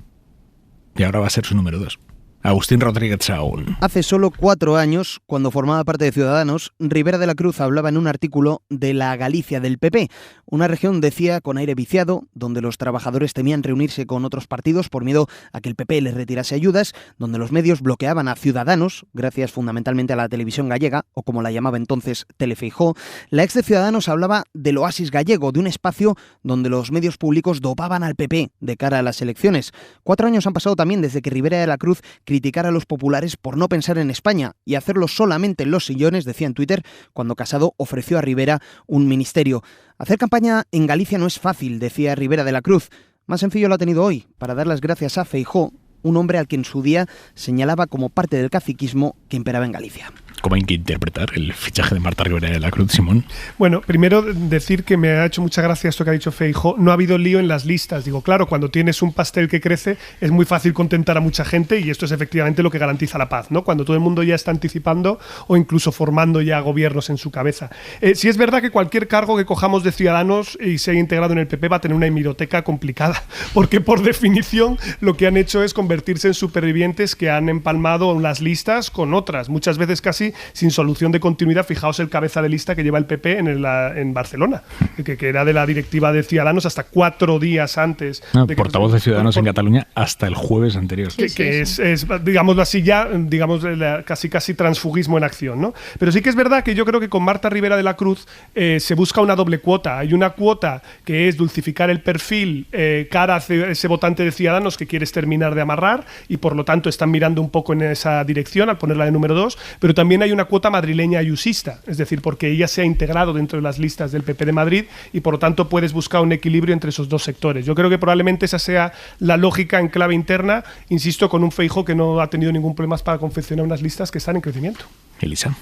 Y ahora va a ser su número 2. Agustín Rodríguez Saúl. Hace solo 4 años, cuando formaba parte de Ciudadanos, Ribera de la Cruz hablaba en un artículo de la Galicia del PP, una región, decía, con aire viciado, donde los trabajadores temían reunirse con otros partidos por miedo a que el PP les retirase ayudas, donde los medios bloqueaban a Ciudadanos, gracias fundamentalmente a la televisión gallega, o como la llamaba entonces Telefeijóo. La ex de Ciudadanos hablaba del oasis gallego, de un espacio donde los medios públicos dopaban al PP de cara a las elecciones. 4 años han pasado también desde que Ribera de la Cruz criticar a los populares por no pensar en España y hacerlo solamente en los sillones, decía en Twitter, cuando Casado ofreció a Ribera un ministerio. Hacer campaña en Galicia no es fácil, decía Ribera de la Cruz. Más sencillo lo ha tenido hoy, para dar las gracias a Feijóo, un hombre al que en su día señalaba como parte del caciquismo que imperaba en Galicia. ¿Cómo hay que interpretar el fichaje de Marta Ribera de la Cruz, Simón? Bueno, primero decir que me ha hecho mucha gracia esto que ha dicho Feijóo. No ha habido lío en las listas. Digo, claro, cuando tienes un pastel que crece es muy fácil contentar a mucha gente y esto es efectivamente lo que garantiza la paz, ¿no? Cuando todo el mundo ya está anticipando o incluso formando ya gobiernos en su cabeza. Sí es verdad que cualquier cargo que cojamos de Ciudadanos y se haya integrado en el PP va a tener una hemeroteca complicada, porque por definición lo que han hecho es convertirse en supervivientes que han empalmado las listas con otras, muchas veces casi sin solución de continuidad. Fijaos el cabeza de lista que lleva el PP en Barcelona, que era de la directiva de Ciudadanos hasta 4 días antes. Portavoz de Ciudadanos en Cataluña hasta el jueves anterior. Que es, digámoslo así ya, digamos, casi transfugismo en acción, ¿no? Pero sí que es verdad que yo creo que con Marta Ribera de la Cruz se busca una doble cuota. Hay una cuota que es dulcificar el perfil cara a ese votante de Ciudadanos que quieres terminar de amarrar y por lo tanto están mirando un poco en esa dirección al ponerla de número 2, pero también hay una cuota madrileña ayusista, es decir, porque ella se ha integrado dentro de las listas del PP de Madrid y por lo tanto puedes buscar un equilibrio entre esos dos sectores. Yo creo que probablemente esa sea la lógica en clave interna, insisto, con un Feijóo que no ha tenido ningún problema para confeccionar unas listas que están en crecimiento. Elisa.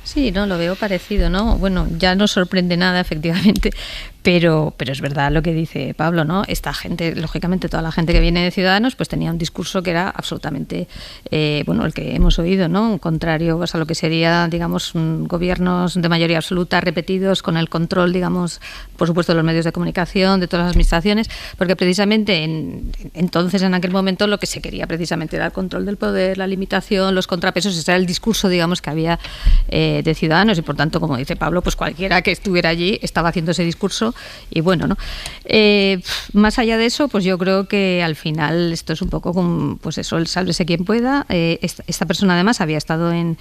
Sí, no, lo veo parecido, ¿no? Bueno, ya no sorprende nada, efectivamente, pero es verdad lo que dice Pablo, ¿no? Esta gente, lógicamente, toda la gente que viene de Ciudadanos, pues tenía un discurso que era absolutamente, el que hemos oído, ¿no? Contrario pues, a lo que sería, digamos, gobiernos de mayoría absoluta repetidos con el control, digamos, por supuesto, de los medios de comunicación, de todas las administraciones, porque precisamente entonces, en aquel momento, lo que se quería precisamente era el control del poder, la limitación, los contrapesos, ese era el discurso, digamos, que había de Ciudadanos y por tanto, como dice Pablo, pues cualquiera que estuviera allí estaba haciendo ese discurso y bueno, ¿no? Más allá de eso, pues yo creo que al final esto es un poco como, pues eso, el sálvese quien pueda. Esta persona además había estado en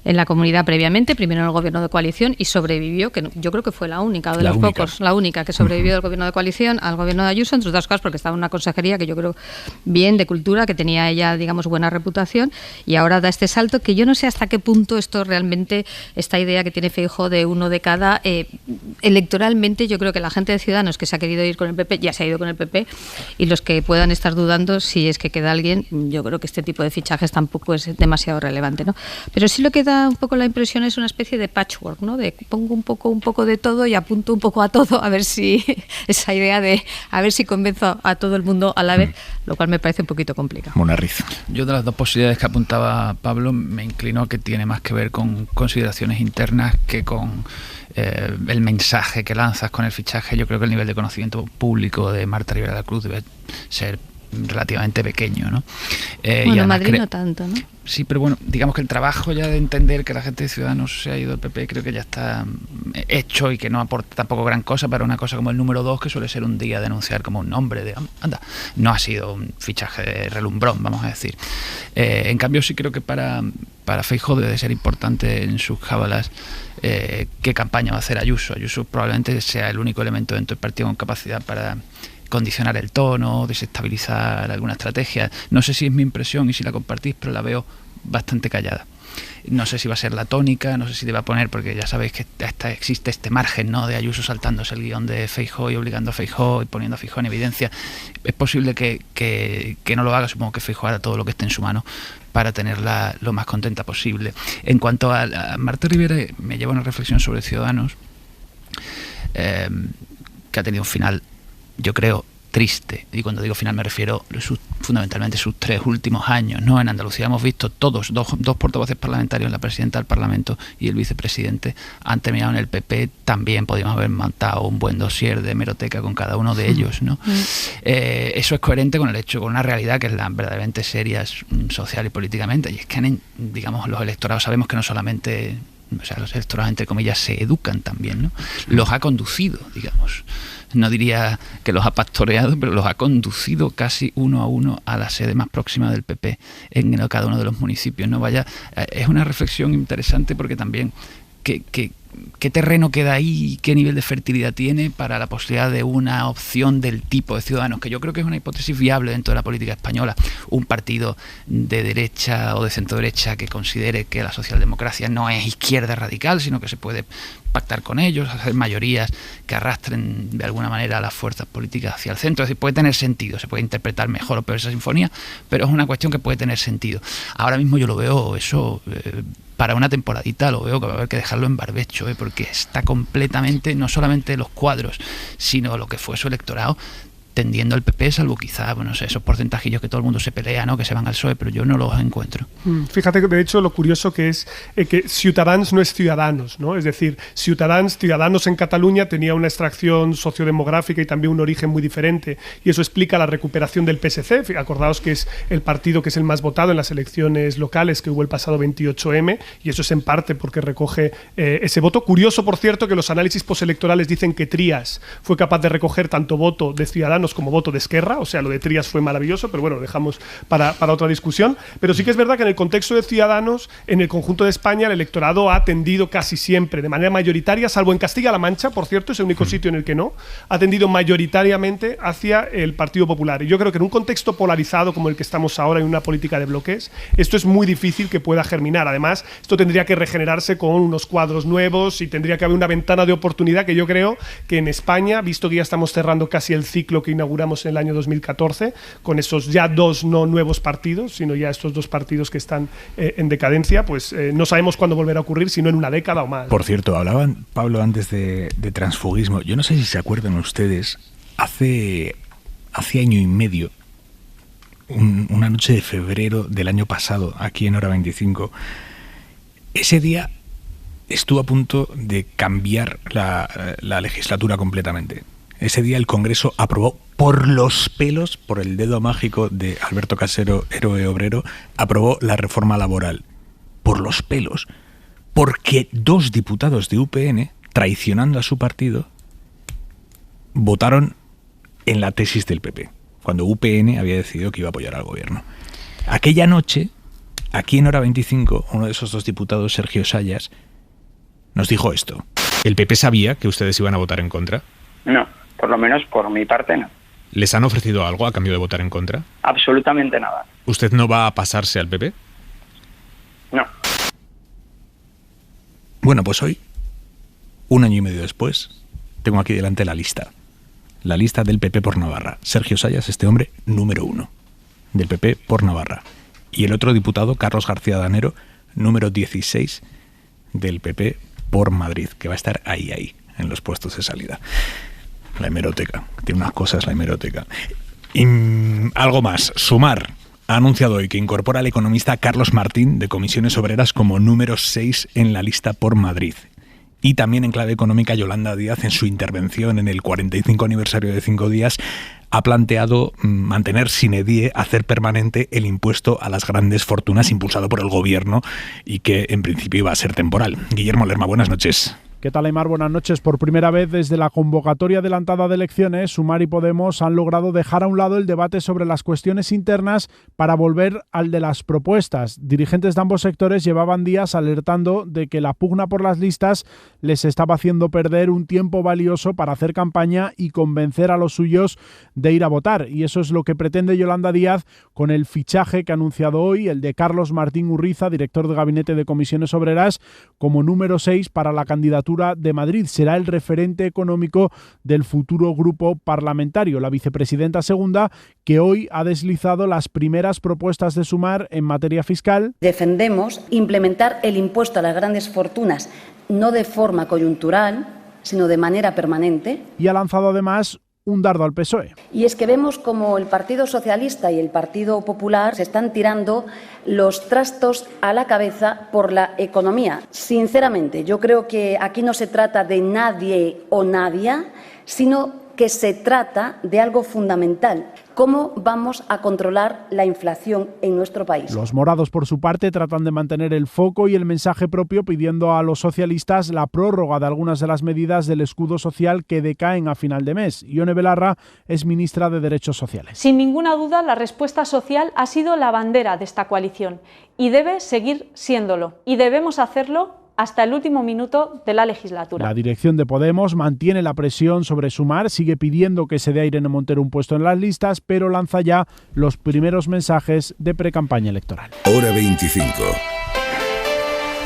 la comunidad previamente, primero en el gobierno de coalición y sobrevivió, que yo creo que fue la única, de los pocos, la única que sobrevivió del gobierno de coalición al gobierno de Ayuso, entre otras cosas porque estaba en una consejería que yo creo bien de cultura, que tenía ella, digamos, buena reputación y ahora da este salto que yo no sé hasta qué punto esto realmente, esta idea que tiene Feijóo de uno de cada, electoralmente yo creo que la gente de Ciudadanos que se ha querido ir con el PP ya se ha ido con el PP y los que puedan estar dudando si es que queda alguien, yo creo que este tipo de fichajes tampoco es demasiado relevante, ¿no? Pero sí lo que da un poco la impresión es una especie de patchwork, ¿no? De pongo un poco de todo y apunto un poco a todo a ver si esa idea de a ver si convenzo a todo el mundo a la vez, lo cual me parece un poquito complicado. Monarriz. Yo de las dos posibilidades que apuntaba Pablo me inclino a que tiene más que ver con consideraciones internas que con el mensaje que lanzas con el fichaje. Yo creo que el nivel de conocimiento público de Marta Ribera de la Cruz debe ser relativamente pequeño, ¿no? Bueno, Madrid no tanto, ¿no? Sí, pero bueno, digamos que el trabajo ya de entender que la gente de Ciudadanos se ha ido del PP creo que ya está hecho y que no aporta tampoco gran cosa para una cosa como el número 2, que suele ser un día de anunciar como un nombre de anda, no ha sido un fichaje de relumbrón, vamos a decir. En cambio sí creo que para Feijóo debe de ser importante en sus cábalas qué campaña va a hacer Ayuso. Ayuso probablemente sea el único elemento dentro del partido con capacidad para condicionar el tono, desestabilizar alguna estrategia. No sé si es mi impresión y si la compartís, pero la veo bastante callada. No sé si va a ser la tónica, no sé si te va a poner, porque ya sabéis que existe este margen, ¿no?, de Ayuso saltándose el guión de Feijóo y obligando a Feijóo y poniendo a Feijóo en evidencia. Es posible que no lo haga, supongo que Feijóo hará todo lo que esté en su mano para tenerla lo más contenta posible. En cuanto a Marta Rivera, me lleva una reflexión sobre Ciudadanos, que ha tenido un final, yo creo, triste. Y cuando digo final me refiero fundamentalmente a sus 3 últimos años, ¿no? En Andalucía hemos visto dos portavoces parlamentarios, la presidenta del Parlamento y el vicepresidente, han terminado en el PP. También podríamos haber montado un buen dossier de hemeroteca con cada uno de ellos, ¿no? Eso es coherente con el hecho, con una realidad que es la verdaderamente seria social y políticamente, y es que digamos, los electorados sabemos que no solamente, o sea, los electorados entre comillas se educan también, ¿no? Los ha conducido, digamos. No diría que los ha pastoreado, pero los ha conducido casi uno a uno a la sede más próxima del PP en cada uno de los municipios, ¿no? Vaya, es una reflexión interesante porque también ¿qué terreno queda ahí y qué nivel de fertilidad tiene para la posibilidad de una opción del tipo de Ciudadanos, que yo creo que es una hipótesis viable dentro de la política española? Un partido de derecha o de centro-derecha que considere que la socialdemocracia no es izquierda radical, sino que se puede pactar con ellos, hacer mayorías que arrastren de alguna manera a las fuerzas políticas hacia el centro. Es decir, puede tener sentido, se puede interpretar mejor o peor esa sinfonía, pero es una cuestión que puede tener sentido. Ahora mismo yo lo veo eso, para una temporadita lo veo que va a haber que dejarlo en barbecho, porque está completamente, no solamente los cuadros, sino lo que fue su electorado, tendiendo al PP, salvo quizá, bueno, no sé, esos porcentajillos que todo el mundo se pelea, ¿no?, que se van al PSOE, pero yo no los encuentro. Fíjate que de hecho lo curioso que es que Ciutadans no es Ciudadanos, ¿no? Es decir, Ciudadanos en Cataluña tenía una extracción sociodemográfica y también un origen muy diferente, y eso explica la recuperación del PSC. Acordaos que es el partido que es el más votado en las elecciones locales que hubo el pasado 28M, y eso es en parte porque recoge ese voto. Curioso, por cierto, que los análisis postelectorales dicen que Trías fue capaz de recoger tanto voto de Ciudadanos como voto de Esquerra, o sea, lo de Trías fue maravilloso, pero bueno, lo dejamos para otra discusión. Pero sí que es verdad que en el contexto de Ciudadanos, en el conjunto de España, el electorado ha tendido casi siempre, de manera mayoritaria, salvo en Castilla-La Mancha, por cierto, es el único sitio en el que no, ha tendido mayoritariamente hacia el Partido Popular. Y yo creo que en un contexto polarizado como el que estamos ahora, en una política de bloques, esto es muy difícil que pueda germinar. Además, esto tendría que regenerarse con unos cuadros nuevos y tendría que haber una ventana de oportunidad que yo creo que en España, visto que ya estamos cerrando casi el ciclo que inauguramos en el año 2014, con esos ya 2 no nuevos partidos, sino ya estos 2 partidos que están en decadencia, pues no sabemos cuándo volverá a ocurrir, sino en una década o más. Por cierto, hablaban, Pablo, antes de transfugismo. Yo no sé si se acuerdan ustedes, hace año y medio, una noche de febrero del año pasado, aquí en Hora 25, ese día estuvo a punto de cambiar la legislatura completamente. Ese día el Congreso aprobó por los pelos, por el dedo mágico de Alberto Casero, héroe obrero, aprobó la reforma laboral. Por los pelos. Porque 2 diputados de UPN, traicionando a su partido, votaron en la tesis del PP, cuando UPN había decidido que iba a apoyar al gobierno. Aquella noche, aquí en Hora 25, uno de esos 2 diputados, Sergio Sayas, nos dijo esto. ¿El PP sabía que ustedes iban a votar en contra? No. Por lo menos por mi parte no. ¿Les han ofrecido algo a cambio de votar en contra? Absolutamente nada. ¿Usted no va a pasarse al PP? No. Bueno, pues hoy, 1 año y medio después, tengo aquí delante la lista. La lista del PP por Navarra. Sergio Sayas, este hombre número 1 del PP por Navarra. Y el otro diputado, Carlos García Danero, número 16 del PP por Madrid, que va a estar ahí, en los puestos de salida. La hemeroteca. Tiene unas cosas la hemeroteca. Y algo más. Sumar ha anunciado hoy que incorpora al economista Carlos Martín, de Comisiones Obreras, como número 6 en la lista por Madrid. Y también en clave económica, Yolanda Díaz, en su intervención en el 45 aniversario de 5 días, ha planteado mantener sine die, hacer permanente el impuesto a las grandes fortunas impulsado por el gobierno y que en principio iba a ser temporal. Guillermo Lerma, buenas noches. ¿Qué tal, Aimar? Buenas noches. Por primera vez desde la convocatoria adelantada de elecciones, Sumar y Podemos han logrado dejar a un lado el debate sobre las cuestiones internas para volver al de las propuestas. Dirigentes de ambos sectores llevaban días alertando de que la pugna por las listas les estaba haciendo perder un tiempo valioso para hacer campaña y convencer a los suyos de ir a votar. Y eso es lo que pretende Yolanda Díaz con el fichaje que ha anunciado hoy, el de Carlos Martín Urriza, director de Gabinete de Comisiones Obreras, como número 6 para la candidatura de Madrid. Será el referente económico del futuro grupo parlamentario. La vicepresidenta segunda, que hoy ha deslizado las primeras propuestas de Sumar en materia fiscal. Defendemos implementar el impuesto a las grandes fortunas, no de forma coyuntural, sino de manera permanente. Y ha lanzado además un dardo al PSOE. Y es que vemos como el Partido Socialista y el Partido Popular se están tirando los trastos a la cabeza por la economía. Sinceramente, yo creo que aquí no se trata de nadie o nadia, sino que se trata de algo fundamental. ¿Cómo vamos a controlar la inflación en nuestro país? Los morados, por su parte, tratan de mantener el foco y el mensaje propio, pidiendo a los socialistas la prórroga de algunas de las medidas del escudo social que decaen a final de mes. Ione Belarra es ministra de Derechos Sociales. Sin ninguna duda, la respuesta social ha sido la bandera de esta coalición y debe seguir siéndolo. Y debemos hacerlo hasta el último minuto de la legislatura. La dirección de Podemos mantiene la presión sobre Sumar, sigue pidiendo que se dé a Irene Montero un puesto en las listas, pero lanza ya los primeros mensajes de precampaña electoral. Hora 25.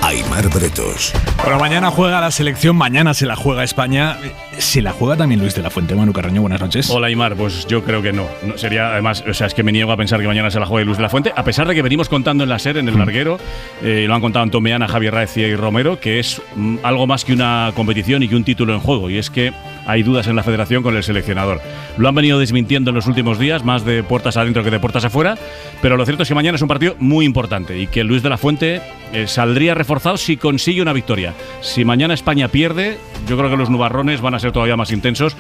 Aimar Bretos. Bueno, mañana juega la selección, mañana se la juega España. ¿Se la juega también Luis de la Fuente? Manu Carreño, buenas noches. Hola, Aimar, pues yo creo que no. Sería, además, o sea, es que me niego a pensar que mañana se la juegue Luis de la Fuente, a pesar de que venimos contando en la SER, en el larguero, lo han contado Antón Meana, Javier Raez y Romero, que es algo más que una competición y que un título en juego, y es que hay dudas en la federación con el seleccionador. Lo han venido desmintiendo en los últimos días, más de puertas adentro que de puertas afuera, pero lo cierto es que mañana es un partido muy importante y que Luis de la Fuente saldría reforzado si consigue una victoria. Si mañana España pierde, yo creo que los nubarrones van a ser todavía más intensos.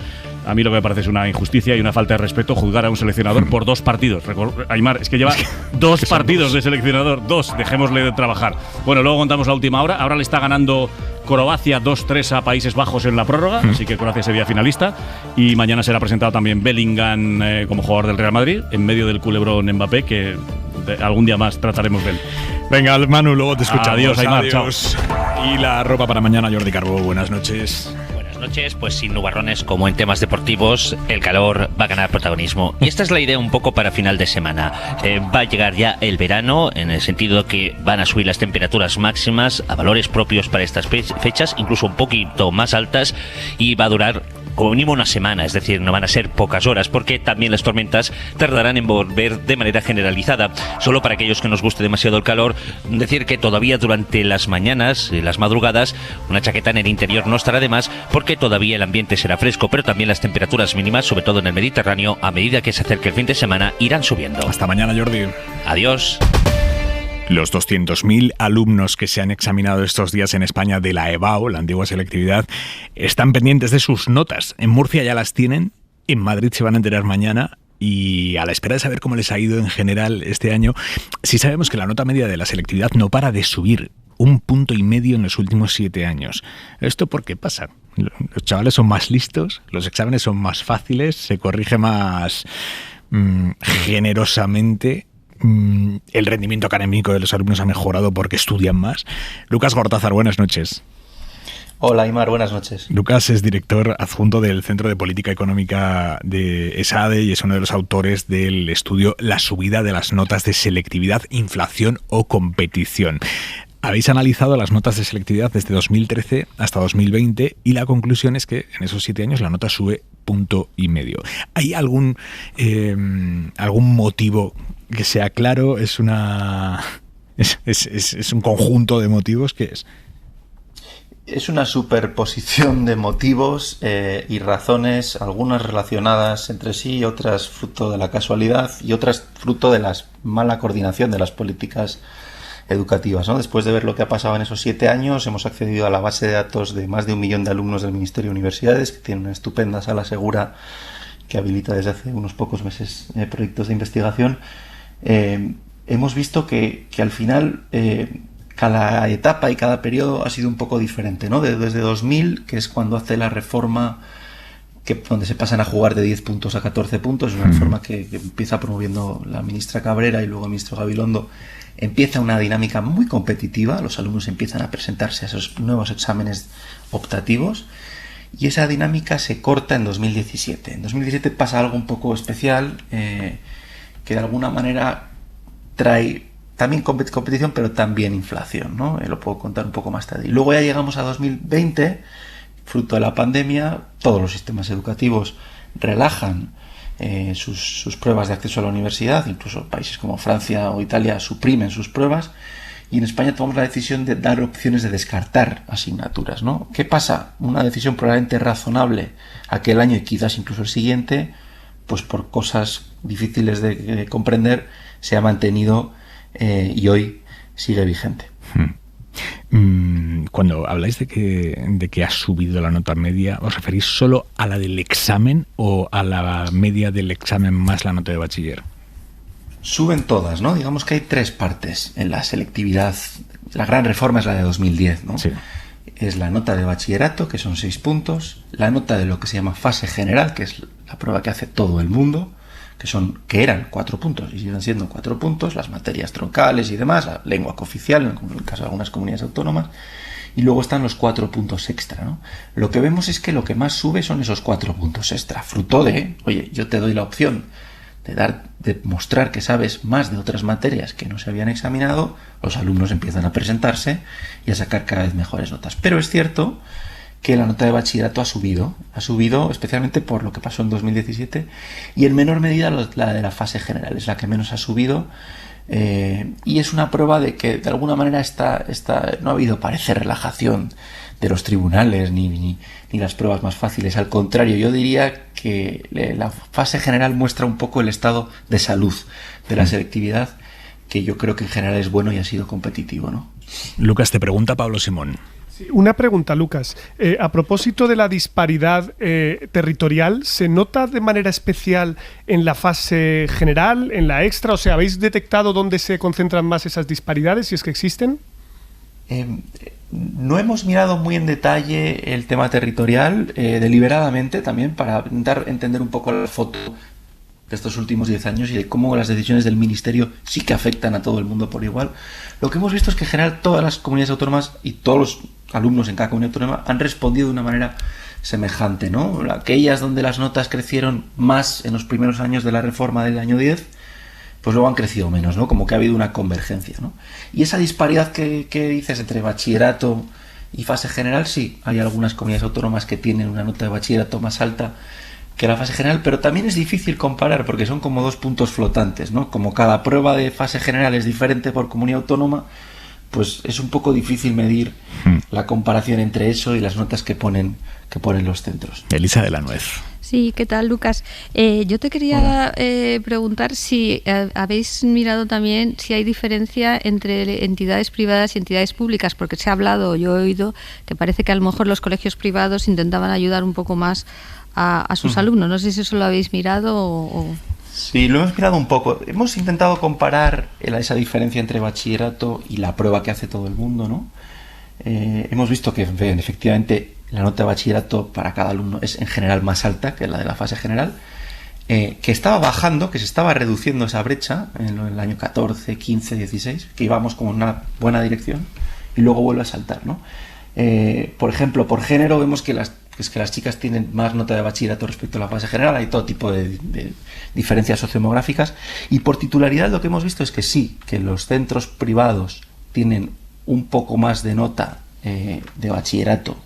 A mí lo que me parece es una injusticia y una falta de respeto juzgar a un seleccionador por 2 partidos. Aimar, es que lleva 2 partidos de seleccionador, 2, dejémosle de trabajar. Bueno, luego contamos la última hora. Ahora le está ganando Croacia 2-3 a Países Bajos en la prórroga, así que Croacia sería finalista. Y mañana será presentado también Bellingham como jugador del Real Madrid, en medio del culebrón Mbappé, que algún día más trataremos de él. Venga, Manu, luego te escuchamos. Adiós, Aimar, adiós. Chao. Y la ropa para mañana, Jordi Carbó, buenas noches. Buenas noches, pues sin nubarrones como en temas deportivos, el calor va a ganar protagonismo. Y esta es la idea un poco para final de semana. Va a llegar ya el verano, en el sentido que van a subir las temperaturas máximas a valores propios para estas fechas, incluso un poquito más altas, y va a durar como mínimo una semana, es decir, no van a ser pocas horas, porque también las tormentas tardarán en volver de manera generalizada. Solo para aquellos que nos guste demasiado el calor, decir que todavía durante las mañanas y las madrugadas una chaqueta en el interior no estará de más, porque todavía el ambiente será fresco, pero también las temperaturas mínimas, sobre todo en el Mediterráneo, a medida que se acerque el fin de semana, irán subiendo. Hasta mañana, Jordi. Adiós. Los 200.000 alumnos que se han examinado estos días en España de la EBAU, la antigua selectividad, están pendientes de sus notas. En Murcia ya las tienen, en Madrid se van a enterar mañana y a la espera de saber cómo les ha ido en general este año, sí sabemos que la nota media de la selectividad no para de subir. 1,5 puntos en los últimos 7 años. ¿Esto por qué pasa? Los chavales son más listos, los exámenes son más fáciles, se corrige más generosamente. El rendimiento académico de los alumnos ha mejorado porque estudian más. Lucas Gortázar, buenas noches. Hola, Aimar, buenas noches. Lucas es director adjunto del Centro de Política Económica de ESADE y es uno de los autores del estudio La subida de las notas de selectividad, inflación o competición. Habéis analizado las notas de selectividad desde 2013 hasta 2020 y la conclusión es que en esos 7 años la nota sube 1,5 puntos. ¿Hay algún motivo que sea claro? ¿Es un conjunto de motivos? ¿Qué es? Es una superposición de motivos y razones, algunas relacionadas entre sí, otras fruto de la casualidad y otras fruto de la mala coordinación de las políticas educativas, ¿no? Después de ver lo que ha pasado en esos 7 años, hemos accedido a la base de datos de más de 1 millón de alumnos del Ministerio de Universidades, que tienen una estupenda sala segura que habilita desde hace unos pocos meses proyectos de investigación, hemos visto que al final cada etapa y cada periodo ha sido un poco diferente, ¿no? Desde 2000, que es cuando hace la reforma donde se pasan a jugar de 10 puntos a 14 puntos, es una reforma que empieza promoviendo la ministra Cabrera y luego el ministro Gabilondo. Empieza una dinámica muy competitiva, los alumnos empiezan a presentarse a esos nuevos exámenes optativos y esa dinámica se corta en 2017. En 2017 pasa algo un poco especial que de alguna manera trae también competición, pero también inflación, ¿no? Lo puedo contar un poco más tarde. Y luego ya llegamos a 2020, fruto de la pandemia, todos los sistemas educativos relajan sus pruebas de acceso a la universidad, incluso países como Francia o Italia suprimen sus pruebas, y en España tomamos la decisión de dar opciones de descartar asignaturas, ¿no? ¿Qué pasa? Una decisión probablemente razonable aquel año y quizás incluso el siguiente, pues por cosas difíciles de comprender, se ha mantenido y hoy sigue vigente. Cuando habláis de que ha subido la nota media, ¿os referís solo a la del examen o a la media del examen más la nota de bachiller? Suben todas, ¿no? Digamos que hay tres partes en la selectividad. La gran reforma es la de 2010, ¿no? Sí. Es la nota de bachillerato, que son 6 puntos, la nota de lo que se llama fase general, que es la prueba que hace todo el mundo, que eran 4 puntos y siguen siendo 4 puntos, las materias troncales y demás, la lengua cooficial, en el caso de algunas comunidades autónomas, y luego están los 4 puntos extra, ¿no? Lo que vemos es que lo que más sube son esos 4 puntos extra, fruto de, oye, yo te doy la opción de mostrar que sabes más de otras materias que no se habían examinado, los alumnos empiezan a presentarse y a sacar cada vez mejores notas. Pero es cierto que la nota de bachillerato ha subido especialmente por lo que pasó en 2017 y en menor medida la de la fase general, es la que menos ha subido, y es una prueba de que de alguna manera no ha habido, parece, relajación de los tribunales ni las pruebas más fáciles. Al contrario, yo diría que la fase general muestra un poco el estado de salud de la selectividad, que yo creo que en general es bueno y ha sido competitivo, ¿no? Lucas, te pregunta Pablo Simón. Una pregunta, Lucas. A propósito de la disparidad territorial, ¿se nota de manera especial en la fase general, en la extra? O sea, ¿habéis detectado dónde se concentran más esas disparidades, si es que existen? No hemos mirado muy en detalle el tema territorial, deliberadamente también, para intentar entender un poco la foto de estos últimos 10 años y de cómo las decisiones del Ministerio sí que afectan a todo el mundo por igual. Lo que hemos visto es que en general todas las comunidades autónomas y todos los alumnos en cada comunidad autónoma han respondido de una manera semejante, ¿no? Aquellas donde las notas crecieron más en los primeros años de la reforma del año 10, pues luego han crecido menos, ¿no? Como que ha habido una convergencia, ¿no? Y esa disparidad que dices entre bachillerato y fase general, sí, hay algunas comunidades autónomas que tienen una nota de bachillerato más alta que la fase general, pero también es difícil comparar porque son como dos puntos flotantes, ¿no? Como cada prueba de fase general es diferente por comunidad autónoma, pues es un poco difícil medir la comparación entre eso y las notas que ponen los centros. Elisa de la Nuez. Sí, ¿qué tal, Lucas? Yo te quería preguntar si habéis mirado también si hay diferencia entre entidades privadas y entidades públicas, porque se ha hablado, yo he oído, que parece que a lo mejor los colegios privados intentaban ayudar un poco más a sus alumnos. No sé si eso lo habéis mirado o... Sí, lo hemos mirado un poco. Hemos intentado comparar esa diferencia entre bachillerato y la prueba que hace todo el mundo, ¿no? Hemos visto que efectivamente la nota de bachillerato para cada alumno es en general más alta que la de la fase general, que estaba bajando, que se estaba reduciendo esa brecha en el año 14, 15, 16, que íbamos como en una buena dirección y luego vuelve a saltar, ¿no? Por ejemplo, por género vemos que las chicas tienen más nota de bachillerato respecto a la fase general, hay todo tipo de diferencias sociodemográficas, y por titularidad lo que hemos visto es que sí, que los centros privados tienen un poco más de nota de bachillerato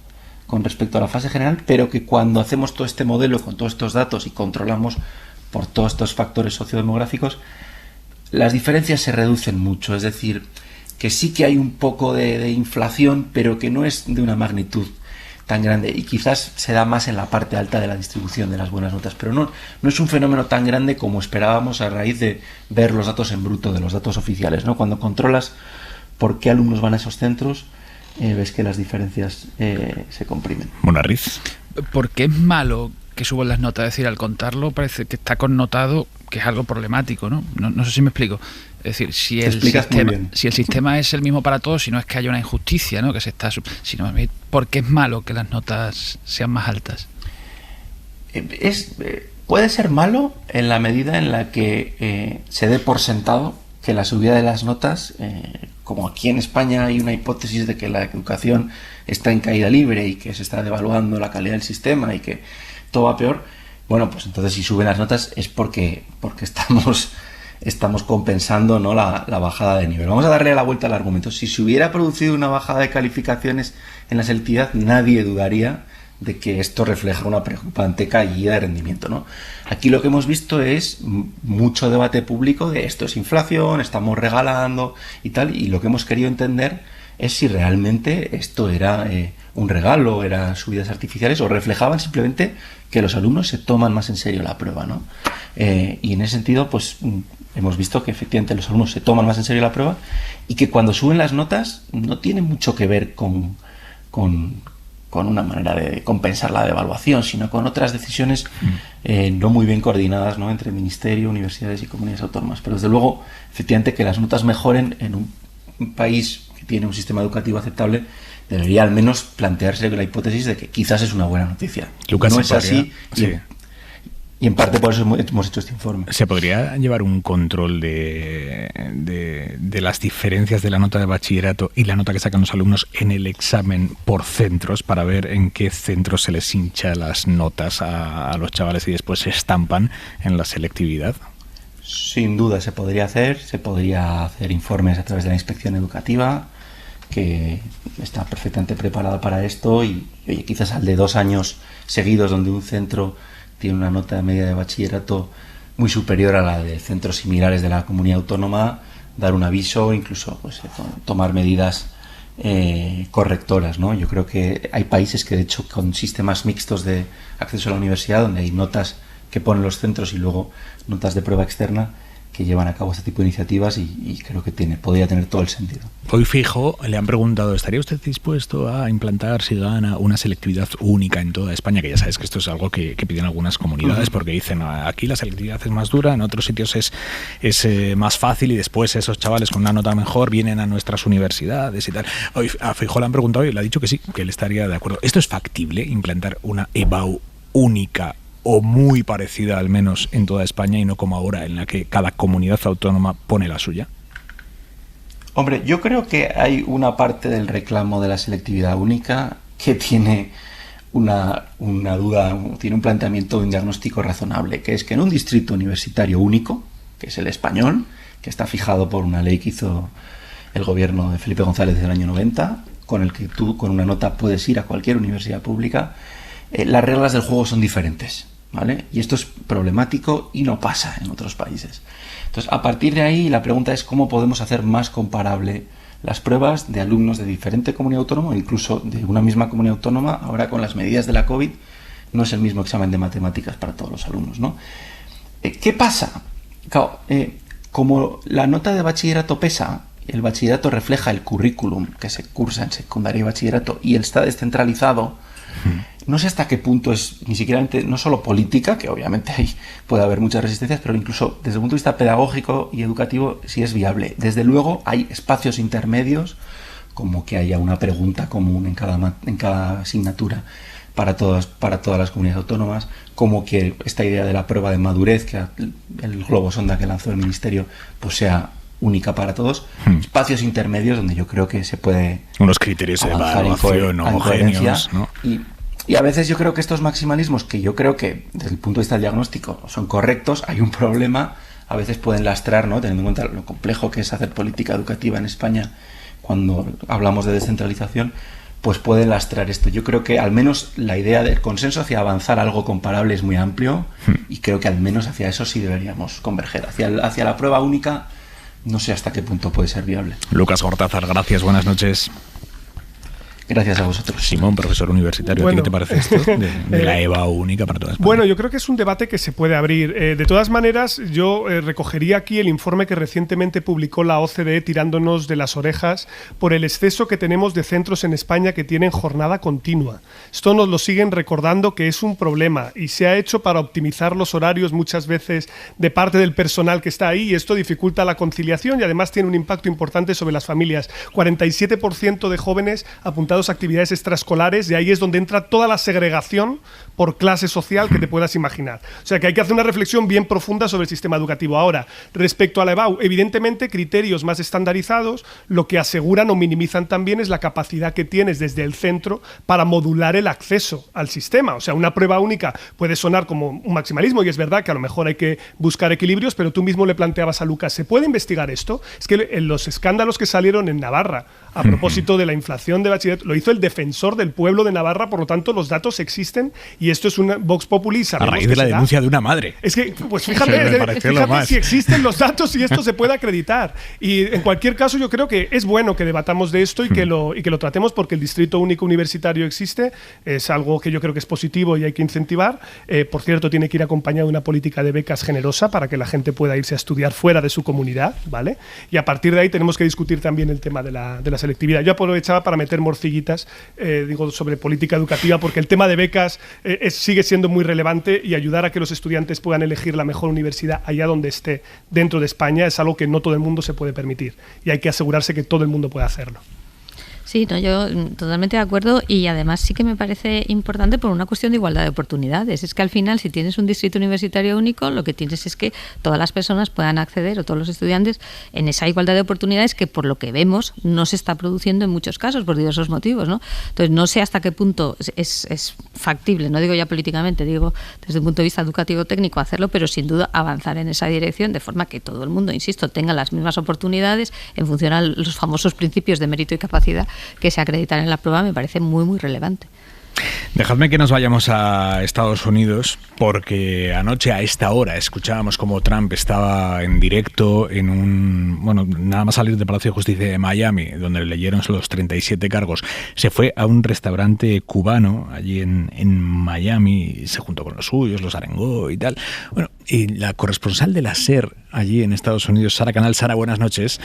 con respecto a la fase general, pero que cuando hacemos todo este modelo con todos estos datos y controlamos por todos estos factores sociodemográficos, las diferencias se reducen mucho, es decir, que sí que hay un poco de inflación, pero que no es de una magnitud tan grande, y quizás se da más en la parte alta de la distribución de las buenas notas, pero no es un fenómeno tan grande como esperábamos a raíz de ver los datos en bruto, de los datos oficiales, ¿no? Cuando controlas por qué alumnos van a esos centros, ves que las diferencias se comprimen. Monarriz. ¿Por qué es malo que subo en las notas, es decir, al contarlo parece que está connotado que es algo problemático, ¿no? No sé si me explico. Es decir, si el sistema es el mismo para todos, si no es que haya una injusticia, ¿no? Que se está, sino ¿por qué es malo que las notas sean más altas? Puede ser malo en la medida en la que se dé por sentado que la subida de las notas, como aquí en España hay una hipótesis de que la educación está en caída libre y que se está devaluando la calidad del sistema y que todo va peor, bueno, pues entonces si suben las notas es porque estamos compensando, ¿no?, la bajada de nivel. Vamos a darle la vuelta al argumento. Si se hubiera producido una bajada de calificaciones en la selectividad, nadie dudaría de que esto refleja una preocupante caída de rendimiento, ¿no? Aquí lo que hemos visto es mucho debate público de esto es inflación, estamos regalando y tal, y lo que hemos querido entender es si realmente esto era un regalo, eran subidas artificiales o reflejaban simplemente que los alumnos se toman más en serio la prueba, ¿no? Y en ese sentido, pues hemos visto que efectivamente los alumnos se toman más en serio la prueba y que cuando suben las notas no tiene mucho que ver con una manera de compensar la devaluación, sino con otras decisiones no muy bien coordinadas, ¿no?, entre ministerio, universidades y comunidades autónomas. Pero desde luego, efectivamente, que las notas mejoren en un país que tiene un sistema educativo aceptable debería al menos plantearse la hipótesis de que quizás es una buena noticia. Lucas, no es así. Y en parte por eso hemos hecho este informe. ¿Se podría llevar un control de las diferencias de la nota de bachillerato y la nota que sacan los alumnos en el examen por centros para ver en qué centros se les hincha las notas a los chavales y después se estampan en la selectividad? Sin duda se podría hacer informes a través de la inspección educativa, que está perfectamente preparada para esto y oye, quizás al de 2 años seguidos donde un centro tiene una nota media de bachillerato muy superior a la de centros similares de la comunidad autónoma, dar un aviso, incluso pues, tomar medidas correctoras, ¿no? Yo creo que hay países que de hecho con sistemas mixtos de acceso a la universidad donde hay notas que ponen los centros y luego notas de prueba externa que llevan a cabo este tipo de iniciativas y creo que podría tener todo el sentido. Hoy Feijóo le han preguntado, ¿estaría usted dispuesto a implantar, si gana, una selectividad única en toda España? Que ya sabes que esto es algo que piden algunas comunidades porque dicen, aquí la selectividad es más dura, en otros sitios es más fácil y después esos chavales con una nota mejor vienen a nuestras universidades y tal. Hoy a Feijóo le han preguntado y le ha dicho que sí, que él estaría de acuerdo. ¿Esto es factible, implantar una EBAU única o muy parecida al menos en toda España y no como ahora en la que cada comunidad autónoma pone la suya? Hombre, yo creo que hay una parte del reclamo de la selectividad única que tiene una duda, tiene un planteamiento de un diagnóstico razonable, que es que en un distrito universitario único, que es el español, que está fijado por una ley que hizo el gobierno de Felipe González del año 90, con el que tú con una nota puedes ir a cualquier universidad pública, las reglas del juego son diferentes, ¿vale? Y esto es problemático y no pasa en otros países. Entonces, a partir de ahí, la pregunta es cómo podemos hacer más comparable las pruebas de alumnos de diferente comunidad autónoma, incluso de una misma comunidad autónoma. Ahora, con las medidas de la COVID, no es el mismo examen de matemáticas para todos los alumnos, ¿no? ¿Qué pasa? Claro, como la nota de bachillerato pesa, el bachillerato refleja el currículum que se cursa en secundaria y bachillerato y él está descentralizado. No sé hasta qué punto es ni siquiera no solo política, que obviamente ahí puede haber muchas resistencias, pero incluso desde el punto de vista pedagógico y educativo sí es viable. Desde luego hay espacios intermedios, como que haya una pregunta común en cada asignatura para todas las comunidades autónomas, como que esta idea de la prueba de madurez, que el globo sonda que lanzó el Ministerio, pues sea única para todos, espacios intermedios donde yo creo que se puede unos criterios de evaluación homogéneos, ¿no? Y a veces yo creo que estos maximalismos, que yo creo que desde el punto de vista del diagnóstico son correctos, hay un problema, a veces pueden lastrar, ¿no?, teniendo en cuenta lo complejo que es hacer política educativa en España cuando hablamos de descentralización, pues pueden lastrar esto. Yo creo que al menos la idea del consenso hacia avanzar a algo comparable es muy amplio y creo que al menos hacia eso sí deberíamos converger. Hacia la prueba única no sé hasta qué punto puede ser viable. Lucas Gortázar, gracias, buenas noches. Gracias a vosotros. Simón, profesor universitario, ¿a ti qué te parece esto de la EVA única para toda España? Bueno, yo creo que es un debate que se puede abrir. De todas maneras, yo recogería aquí el informe que recientemente publicó la OCDE tirándonos de las orejas por el exceso que tenemos de centros en España que tienen jornada continua. Esto nos lo siguen recordando que es un problema y se ha hecho para optimizar los horarios muchas veces de parte del personal que está ahí, y esto dificulta la conciliación y además tiene un impacto importante sobre las familias. 47% de jóvenes apuntados a actividades extraescolares, y ahí es donde entra toda la segregación por clase social que te puedas imaginar. O sea que hay que hacer una reflexión bien profunda sobre el sistema educativo. Ahora, respecto a la EBAU, evidentemente criterios más estandarizados lo que aseguran o minimizan también es la capacidad que tienes desde el centro para modular el acceso al sistema. O sea, una prueba única puede sonar como un maximalismo, y es verdad que a lo mejor hay que buscar equilibrios, pero tú mismo le planteabas a Lucas, ¿se puede investigar esto? Es que los escándalos que salieron en Navarra a propósito de la inflación de bachillerato lo hizo el defensor del pueblo de Navarra, por lo tanto los datos existen y esto es una Vox Populi. A raíz de la denuncia de una madre. Es que, pues fíjate si existen los datos y esto se puede acreditar. Y en cualquier caso yo creo que es bueno que debatamos de esto y que lo tratemos, porque el Distrito Único Universitario existe, es algo que yo creo que es positivo y hay que incentivar. Por cierto, tiene que ir acompañado de una política de becas generosa para que la gente pueda irse a estudiar fuera de su comunidad, ¿vale? Y a partir de ahí tenemos que discutir también el tema de la selectividad. Yo aprovechaba para meter morcillitas, sobre política educativa, porque el tema de becas sigue siendo muy relevante, y ayudar a que los estudiantes puedan elegir la mejor universidad allá donde esté dentro de España es algo que no todo el mundo se puede permitir, y hay que asegurarse que todo el mundo pueda hacerlo. Sí, no, yo totalmente de acuerdo, y además sí que me parece importante por una cuestión de igualdad de oportunidades. Es que al final, si tienes un distrito universitario único, lo que tienes es que todas las personas puedan acceder, o todos los estudiantes, en esa igualdad de oportunidades que, por lo que vemos, no se está produciendo en muchos casos por diversos motivos, ¿no? Entonces, no sé hasta qué punto es factible, no digo ya políticamente, digo desde un punto de vista educativo técnico hacerlo, pero sin duda avanzar en esa dirección de forma que todo el mundo, insisto, tenga las mismas oportunidades en función a los famosos principios de mérito y capacidad que se acreditan en la prueba. Me parece muy, muy relevante. Dejadme que nos vayamos a Estados Unidos, porque anoche a esta hora escuchábamos cómo Trump estaba en directo nada más salir del Palacio de Justicia de Miami, donde le leyeron los 37 cargos. Se fue a un restaurante cubano allí en Miami, se juntó con los suyos, los arengó y tal. Bueno, y la corresponsal de la SER allí en Estados Unidos, Sara Canal. Sara, buenas noches.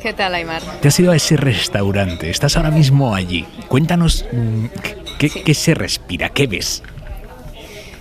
¿Qué tal, Aimar? Te has ido a ese restaurante, estás ahora mismo allí. Cuéntanos qué se respira, qué ves.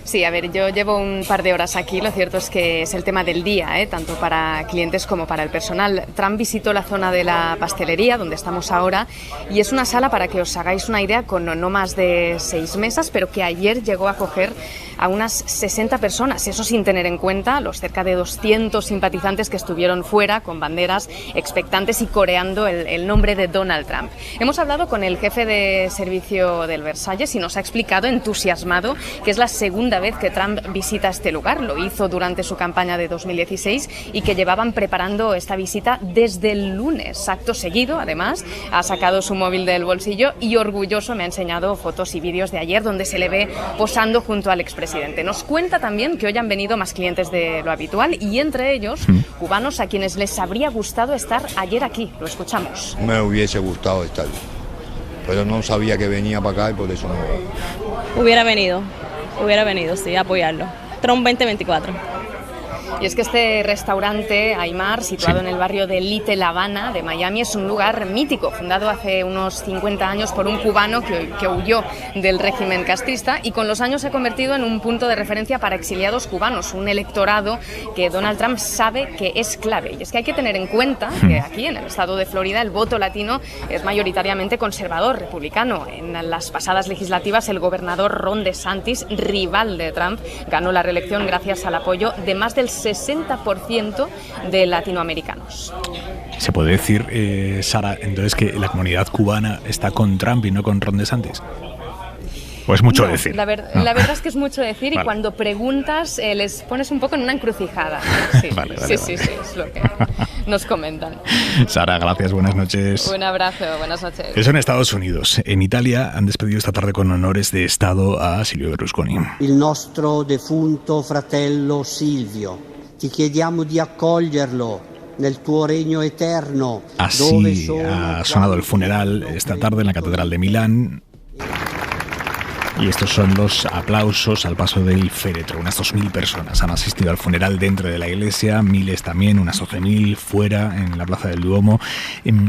Sí, a ver, yo llevo un par de horas aquí, lo cierto es que es el tema del día, tanto para clientes como para el personal. Trump visitó la zona de la pastelería, donde estamos ahora, y es una sala, para que os hagáis una idea, con no más de 6 mesas, pero que ayer llegó a acoger a unas 60 personas, eso sin tener en cuenta los cerca de 200 simpatizantes que estuvieron fuera con banderas, expectantes y coreando el nombre de Donald Trump. Hemos hablado con el jefe de servicio del Versalles y nos ha explicado, entusiasmado, que es la segunda vez que Trump visita este lugar. Lo hizo durante su campaña de 2016 y que llevaban preparando esta visita desde el lunes. Acto seguido, además, ha sacado su móvil del bolsillo y orgulloso me ha enseñado fotos y vídeos de ayer donde se le ve posando junto al expresidente. Nos cuenta también que hoy han venido más clientes de lo habitual, y entre ellos cubanos a quienes les habría gustado estar ayer aquí. Lo escuchamos. Me hubiese gustado estar, pero no sabía que venía para acá y por eso no. Hubiera venido, sí, a apoyarlo. Trump 2024. Y es que este restaurante, Aimar, situado en el barrio de Little Havana de Miami, es un lugar mítico, fundado hace unos 50 años por un cubano que huyó del régimen castrista, y con los años se ha convertido en un punto de referencia para exiliados cubanos, un electorado que Donald Trump sabe que es clave. Y es que hay que tener en cuenta que aquí, en el estado de Florida, el voto latino es mayoritariamente conservador, republicano. En las pasadas legislativas, el gobernador Ron DeSantis, rival de Trump, ganó la reelección gracias al apoyo de más del 60% de latinoamericanos. ¿Se puede decir, Sara, entonces que la comunidad cubana está con Trump y no con Ron DeSantis? ¿O es mucho decir? La verdad es que es mucho decir, y cuando preguntas les pones un poco en una encrucijada. Sí, sí, es lo que nos comentan. Sara, gracias, buenas noches. Un abrazo, buenas noches. Eso en Estados Unidos. En Italia han despedido esta tarde con honores de Estado a Silvio Berlusconi. Il nostro defunto fratello Silvio. Ti chiediamo di accoglierlo Así ha sonado el funeral esta tarde en la Catedral de Milán. Y estos son los aplausos al paso del féretro. Unas 2.000 personas han asistido al funeral dentro de la iglesia, miles también, unas 12.000 fuera en la Plaza del Duomo.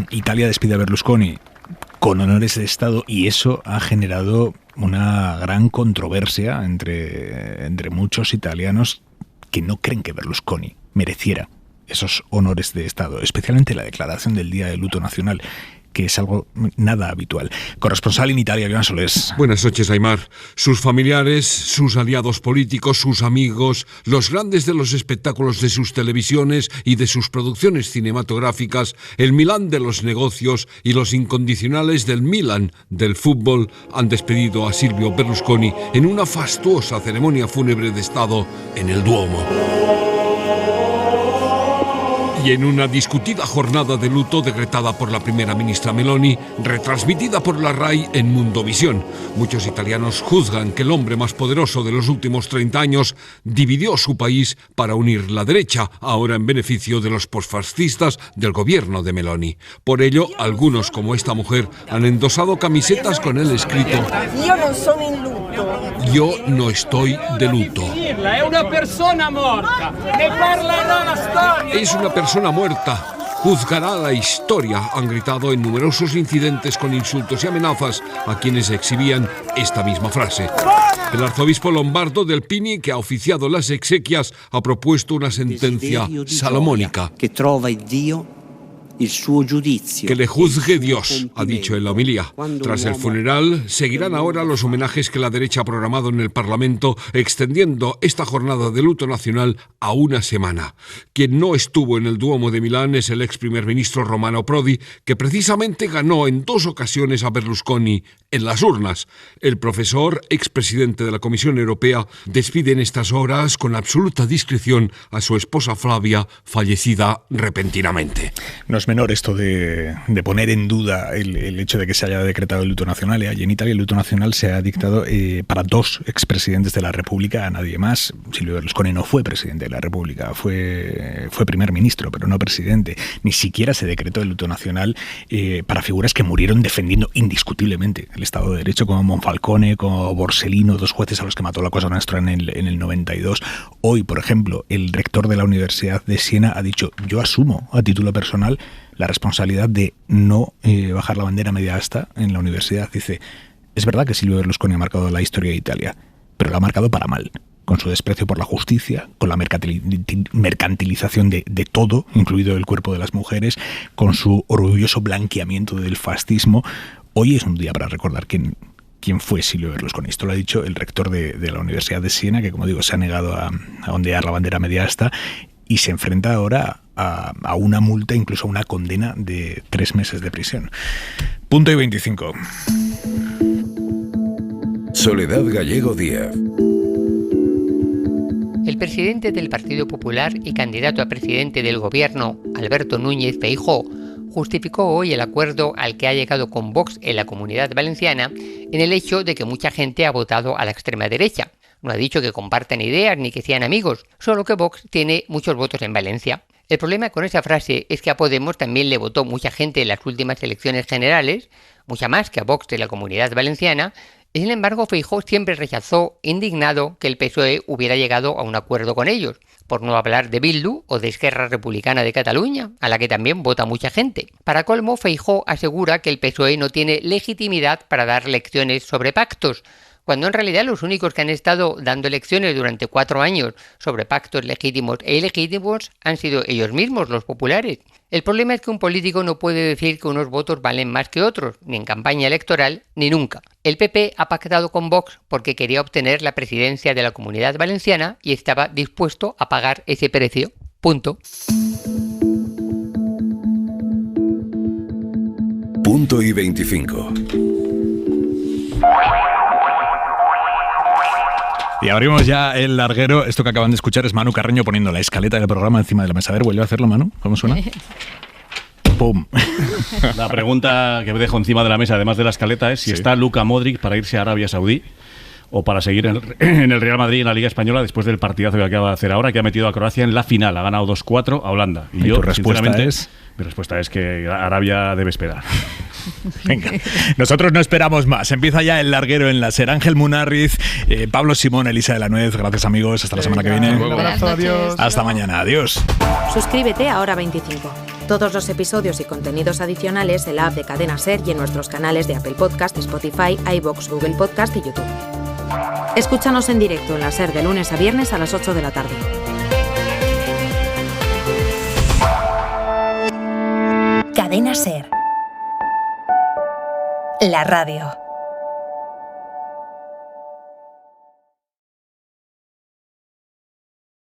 Italia despide a Berlusconi con honores de Estado y eso ha generado una gran controversia entre muchos italianos que no creen que Berlusconi mereciera esos honores de Estado, especialmente la declaración del Día de Luto Nacional, que es algo nada habitual. Corresponsal en Italia, Joan Solés. Buenas noches, Aimar. Sus familiares, sus aliados políticos, sus amigos, los grandes de los espectáculos de sus televisiones y de sus producciones cinematográficas, el Milán de los negocios y los incondicionales del Milan del fútbol han despedido a Silvio Berlusconi en una fastuosa ceremonia fúnebre de Estado en el Duomo. Y en una discutida jornada de luto decretada por la primera ministra Meloni, retransmitida por la RAI en Mundovisión. Muchos italianos juzgan que el hombre más poderoso de los últimos 30 años dividió su país para unir la derecha, ahora en beneficio de los posfascistas del gobierno de Meloni. Por ello, algunos, como esta mujer, han endosado camisetas con el escrito: Yo no soy en luto. Yo no estoy de luto. Es una persona muerta. Ne parlerà la storia. Es una persona muerta. Juzgará la historia, han gritado en numerosos incidentes con insultos y amenazas a quienes exhibían esta misma frase. El arzobispo lombardo del Pini, que ha oficiado las exequias, ha propuesto una sentencia salomónica. Que le juzgue Dios, ha dicho en la homilía. Tras el funeral, seguirán ahora los homenajes que la derecha ha programado en el Parlamento, extendiendo esta jornada de luto nacional a una semana. Quien no estuvo en el Duomo de Milán es el ex primer ministro Romano Prodi, que precisamente ganó en 2 ocasiones a Berlusconi en las urnas. El profesor, expresidente de la Comisión Europea, despide en estas horas con absoluta discreción a su esposa Flavia, fallecida repentinamente. No es menor esto de poner en duda el hecho de que se haya decretado el luto nacional. Allí en Italia el luto nacional se ha dictado para 2 expresidentes de la República, a nadie más. Silvio Berlusconi no fue presidente de la República, fue primer ministro, pero no presidente. Ni siquiera se decretó el luto nacional para figuras que murieron defendiendo indiscutiblemente el Estado de Derecho, como Monfalcone, como Borsellino, 2 jueces a los que mató la Cosa Nostra en el 92. Hoy, por ejemplo, el rector de la Universidad de Siena ha dicho: yo asumo a título personal la responsabilidad de no bajar la bandera media asta en la universidad. Dice: es verdad que Silvio Berlusconi ha marcado la historia de Italia, pero la ha marcado para mal, con su desprecio por la justicia, con la mercantilización de todo, incluido el cuerpo de las mujeres, con su orgulloso blanqueamiento del fascismo. Hoy es un día para recordar quién fue Silvio Berlusconi. Esto lo ha dicho el rector de la Universidad de Siena, que, como digo, se ha negado a ondear la bandera media asta y se enfrenta ahora a una multa, incluso a una condena de 3 meses de prisión. Punto y 25. Soledad Gallego Díaz. El presidente del Partido Popular y candidato a presidente del gobierno, Alberto Núñez Feijóo, justificó hoy el acuerdo al que ha llegado con Vox en la Comunidad Valenciana en el hecho de que mucha gente ha votado a la extrema derecha. No ha dicho que compartan ideas ni que sean amigos, solo que Vox tiene muchos votos en Valencia. El problema con esa frase es que a Podemos también le votó mucha gente en las últimas elecciones generales, mucha más que a Vox de la Comunidad Valenciana, y sin embargo Feijóo siempre rechazó, indignado, que el PSOE hubiera llegado a un acuerdo con ellos, por no hablar de Bildu o de Esquerra Republicana de Cataluña, a la que también vota mucha gente. Para colmo, Feijóo asegura que el PSOE no tiene legitimidad para dar lecciones sobre pactos, cuando en realidad los únicos que han estado dando lecciones durante 4 años sobre pactos legítimos e ilegítimos han sido ellos mismos, los populares. El problema es que un político no puede decir que unos votos valen más que otros, ni en campaña electoral, ni nunca. El PP ha pactado con Vox porque quería obtener la presidencia de la Comunidad Valenciana y estaba dispuesto a pagar ese precio. Punto. Punto y 25. Y abrimos ya el larguero. Esto que acaban de escuchar es Manu Carreño poniendo la escaleta del programa encima de la mesa. A ver, vuelve a hacerlo, Manu. ¿Cómo suena? ¡Pum! La pregunta que me dejo encima de la mesa, además de la escaleta, es si está Luka Modric para irse a Arabia Saudí o para seguir en el Real Madrid en la Liga Española después del partidazo que acaba de hacer ahora, que ha metido a Croacia en la final. Ha ganado 2-4 a Holanda. ¿Y yo, tu respuesta es? Mi respuesta es que Arabia debe esperar. Venga, nosotros no esperamos más. Empieza ya el larguero en la SER. Ángel Munarriz, Pablo Simón, Elisa de la Nuez. Gracias, amigos. Hasta la semana que viene. Un abrazo, adiós. Hasta mañana. Adiós. Suscríbete a Hora 25. Todos los episodios y contenidos adicionales en la app de Cadena SER y en nuestros canales de Apple Podcast, Spotify, iVoox, Google Podcast y YouTube. Escúchanos en directo en la SER de lunes a viernes a las 8 de la tarde. Cadena SER. La radio.